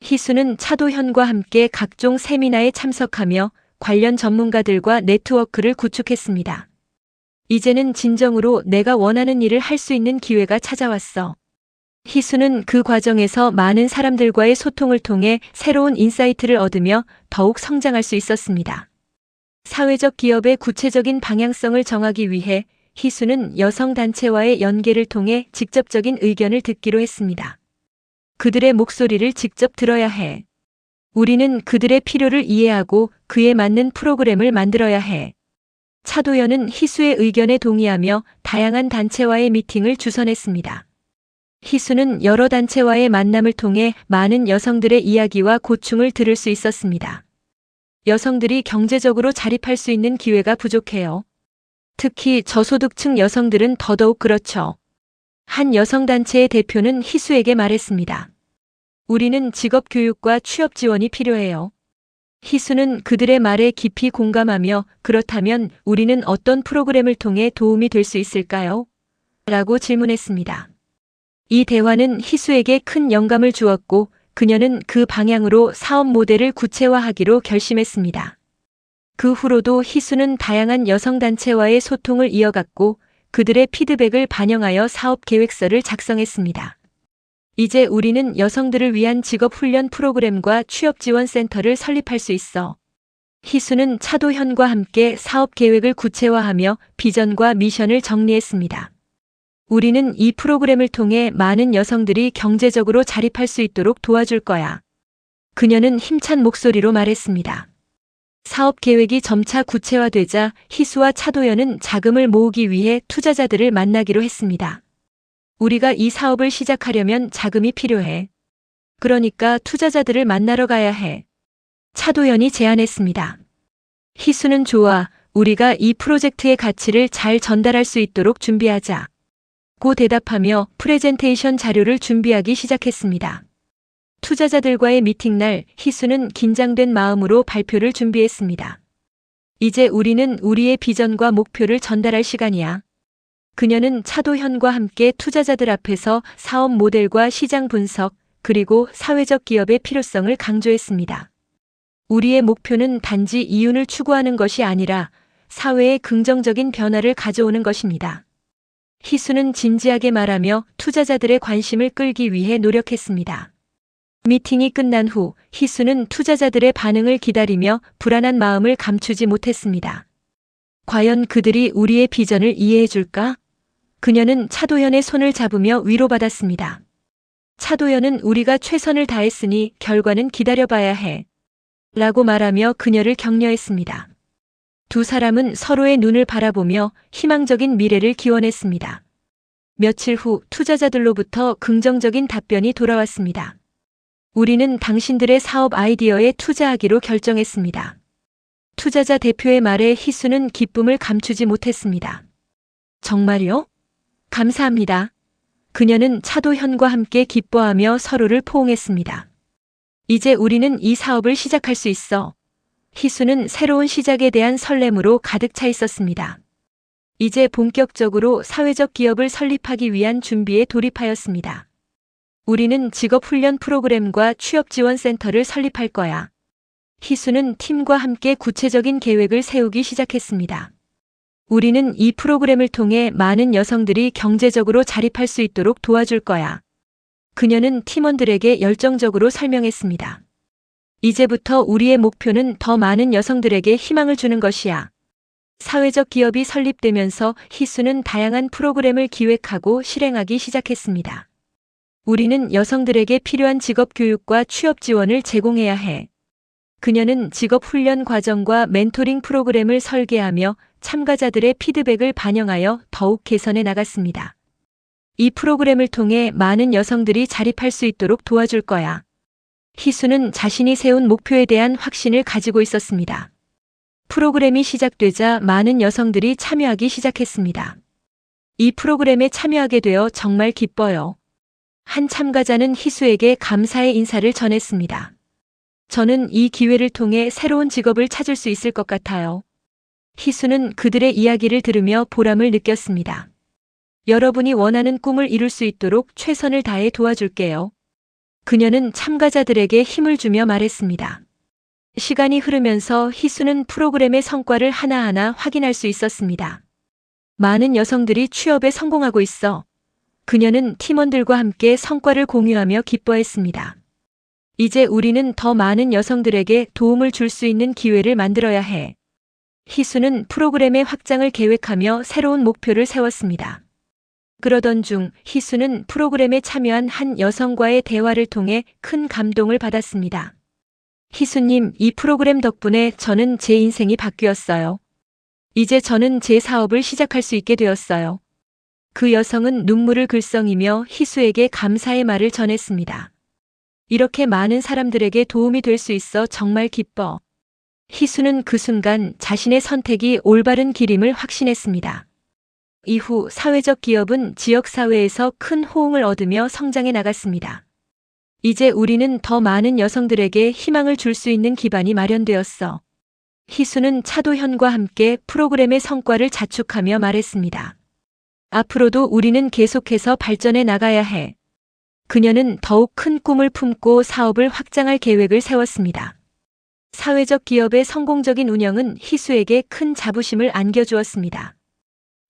희수는 차도현과 함께 각종 세미나에 참석하며 관련 전문가들과 네트워크를 구축했습니다. 이제는 진정으로 내가 원하는 일을 할 수 있는 기회가 찾아왔어. 희수는 그 과정에서 많은 사람들과의 소통을 통해 새로운 인사이트를 얻으며 더욱 성장할 수 있었습니다. 사회적 기업의 구체적인 방향성을 정하기 위해 희수는 여성단체와의 연계를 통해 직접적인 의견을 듣기로 했습니다. 그들의 목소리를 직접 들어야 해. 우리는 그들의 필요를 이해하고 그에 맞는 프로그램을 만들어야 해. 차도연은 희수의 의견에 동의하며 다양한 단체와의 미팅을 주선했습니다. 희수는 여러 단체와의 만남을 통해 많은 여성들의 이야기와 고충을 들을 수 있었습니다. 여성들이 경제적으로 자립할 수 있는 기회가 부족해요. 특히 저소득층 여성들은 더더욱 그렇죠. 한 여성단체의 대표는 희수에게 말했습니다. 우리는 직업 교육과 취업 지원이 필요해요. 희수는 그들의 말에 깊이 공감하며 그렇다면 우리는 어떤 프로그램을 통해 도움이 될 수 있을까요? 라고 질문했습니다. 이 대화는 희수에게 큰 영감을 주었고 그녀는 그 방향으로 사업 모델을 구체화하기로 결심했습니다. 그 후로도 희수는 다양한 여성단체와의 소통을 이어갔고 그들의 피드백을 반영하여 사업 계획서를 작성했습니다. 이제 우리는 여성들을 위한 직업훈련 프로그램과 취업지원센터를 설립할 수 있어. 희수는 차도현과 함께 사업 계획을 구체화하며 비전과 미션을 정리했습니다. 우리는 이 프로그램을 통해 많은 여성들이 경제적으로 자립할 수 있도록 도와줄 거야. 그녀는 힘찬 목소리로 말했습니다. 사업 계획이 점차 구체화되자 희수와 차도연은 자금을 모으기 위해 투자자들을 만나기로 했습니다. 우리가 이 사업을 시작하려면 자금이 필요해. 그러니까 투자자들을 만나러 가야 해. 차도연이 제안했습니다. 희수는 좋아. 우리가 이 프로젝트의 가치를 잘 전달할 수 있도록 준비하자. 고 대답하며 프레젠테이션 자료를 준비하기 시작했습니다. 투자자들과의 미팅날 희수는 긴장된 마음으로 발표를 준비했습니다. 이제 우리는 우리의 비전과 목표를 전달할 시간이야. 그녀는 차도현과 함께 투자자들 앞에서 사업 모델과 시장 분석, 그리고 사회적 기업의 필요성을 강조했습니다. 우리의 목표는 단지 이윤을 추구하는 것이 아니라 사회에 긍정적인 변화를 가져오는 것입니다. 희수는 진지하게 말하며 투자자들의 관심을 끌기 위해 노력했습니다. 미팅이 끝난 후 희수는 투자자들의 반응을 기다리며 불안한 마음을 감추지 못했습니다. 과연 그들이 우리의 비전을 이해해 줄까? 그녀는 차도연의 손을 잡으며 위로받았습니다. 차도연은 우리가 최선을 다했으니 결과는 기다려봐야 해. 라고 말하며 그녀를 격려했습니다. 두 사람은 서로의 눈을 바라보며 희망적인 미래를 기원했습니다. 며칠 후 투자자들로부터 긍정적인 답변이 돌아왔습니다. 우리는 당신들의 사업 아이디어에 투자하기로 결정했습니다. 투자자 대표의 말에 희수는 기쁨을 감추지 못했습니다. 정말요? 감사합니다. 그녀는 차도현과 함께 기뻐하며 서로를 포옹했습니다. 이제 우리는 이 사업을 시작할 수 있어. 희수는 새로운 시작에 대한 설렘으로 가득 차 있었습니다. 이제 본격적으로 사회적 기업을 설립하기 위한 준비에 돌입하였습니다. 우리는 직업훈련 프로그램과 취업지원센터를 설립할 거야. 희수는 팀과 함께 구체적인 계획을 세우기 시작했습니다. 우리는 이 프로그램을 통해 많은 여성들이 경제적으로 자립할 수 있도록 도와줄 거야. 그녀는 팀원들에게 열정적으로 설명했습니다. 이제부터 우리의 목표는 더 많은 여성들에게 희망을 주는 것이야. 사회적 기업이 설립되면서 희수는 다양한 프로그램을 기획하고 실행하기 시작했습니다. 우리는 여성들에게 필요한 직업 교육과 취업 지원을 제공해야 해. 그녀는 직업 훈련 과정과 멘토링 프로그램을 설계하며 참가자들의 피드백을 반영하여 더욱 개선해 나갔습니다. 이 프로그램을 통해 많은 여성들이 자립할 수 있도록 도와줄 거야. 희수는 자신이 세운 목표에 대한 확신을 가지고 있었습니다. 프로그램이 시작되자 많은 여성들이 참여하기 시작했습니다. 이 프로그램에 참여하게 되어 정말 기뻐요. 한 참가자는 희수에게 감사의 인사를 전했습니다. 저는 이 기회를 통해 새로운 직업을 찾을 수 있을 것 같아요. 희수는 그들의 이야기를 들으며 보람을 느꼈습니다. 여러분이 원하는 꿈을 이룰 수 있도록 최선을 다해 도와줄게요. 그녀는 참가자들에게 힘을 주며 말했습니다. 시간이 흐르면서 희수는 프로그램의 성과를 하나하나 확인할 수 있었습니다. 많은 여성들이 취업에 성공하고 있어 그녀는 팀원들과 함께 성과를 공유하며 기뻐했습니다. 이제 우리는 더 많은 여성들에게 도움을 줄 수 있는 기회를 만들어야 해. 희수는 프로그램의 확장을 계획하며 새로운 목표를 세웠습니다. 그러던 중 희수는 프로그램에 참여한 한 여성과의 대화를 통해 큰 감동을 받았습니다. 희수님, 이 프로그램 덕분에 저는 제 인생이 바뀌었어요. 이제 저는 제 사업을 시작할 수 있게 되었어요. 그 여성은 눈물을 글썽이며 희수에게 감사의 말을 전했습니다. 이렇게 많은 사람들에게 도움이 될 수 있어 정말 기뻐. 희수는 그 순간 자신의 선택이 올바른 길임을 확신했습니다. 이후 사회적 기업은 지역사회에서 큰 호응을 얻으며 성장해 나갔습니다. 이제 우리는 더 많은 여성들에게 희망을 줄 수 있는 기반이 마련되었어. 희수는 차도현과 함께 프로그램의 성과를 자축하며 말했습니다. 앞으로도 우리는 계속해서 발전해 나가야 해. 그녀는 더욱 큰 꿈을 품고 사업을 확장할 계획을 세웠습니다. 사회적 기업의 성공적인 운영은 희수에게 큰 자부심을 안겨주었습니다.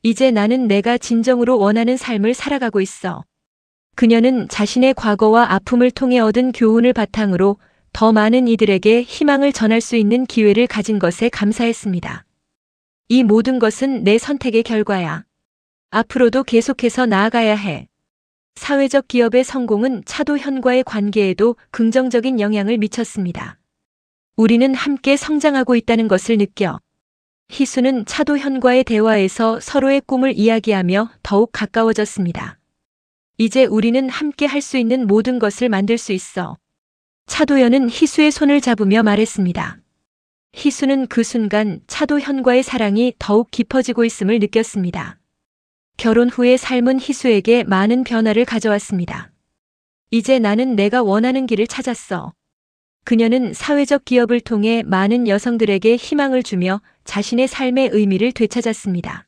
이제 나는 내가 진정으로 원하는 삶을 살아가고 있어. 그녀는 자신의 과거와 아픔을 통해 얻은 교훈을 바탕으로 더 많은 이들에게 희망을 전할 수 있는 기회를 가진 것에 감사했습니다. 이 모든 것은 내 선택의 결과야. 앞으로도 계속해서 나아가야 해. 사회적 기업의 성공은 차도현과의 관계에도 긍정적인 영향을 미쳤습니다. 우리는 함께 성장하고 있다는 것을 느껴. 희수는 차도현과의 대화에서 서로의 꿈을 이야기하며 더욱 가까워졌습니다. 이제 우리는 함께 할 수 있는 모든 것을 만들 수 있어. 차도현은 희수의 손을 잡으며 말했습니다. 희수는 그 순간 차도현과의 사랑이 더욱 깊어지고 있음을 느꼈습니다. 결혼 후의 삶은 희수에게 많은 변화를 가져왔습니다. 이제 나는 내가 원하는 길을 찾았어. 그녀는 사회적 기업을 통해 많은 여성들에게 희망을 주며 자신의 삶의 의미를 되찾았습니다.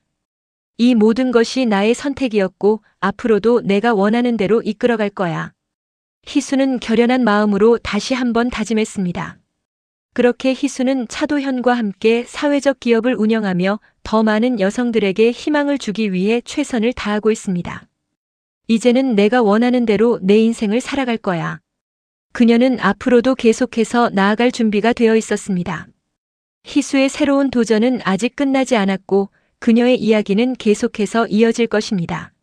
이 모든 것이 나의 선택이었고 앞으로도 내가 원하는 대로 이끌어갈 거야. 희수는 결연한 마음으로 다시 한번 다짐했습니다. 그렇게 희수는 차도현과 함께 사회적 기업을 운영하며 더 많은 여성들에게 희망을 주기 위해 최선을 다하고 있습니다. 이제는 내가 원하는 대로 내 인생을 살아갈 거야. 그녀는 앞으로도 계속해서 나아갈 준비가 되어 있었습니다. 희수의 새로운 도전은 아직 끝나지 않았고 그녀의 이야기는 계속해서 이어질 것입니다.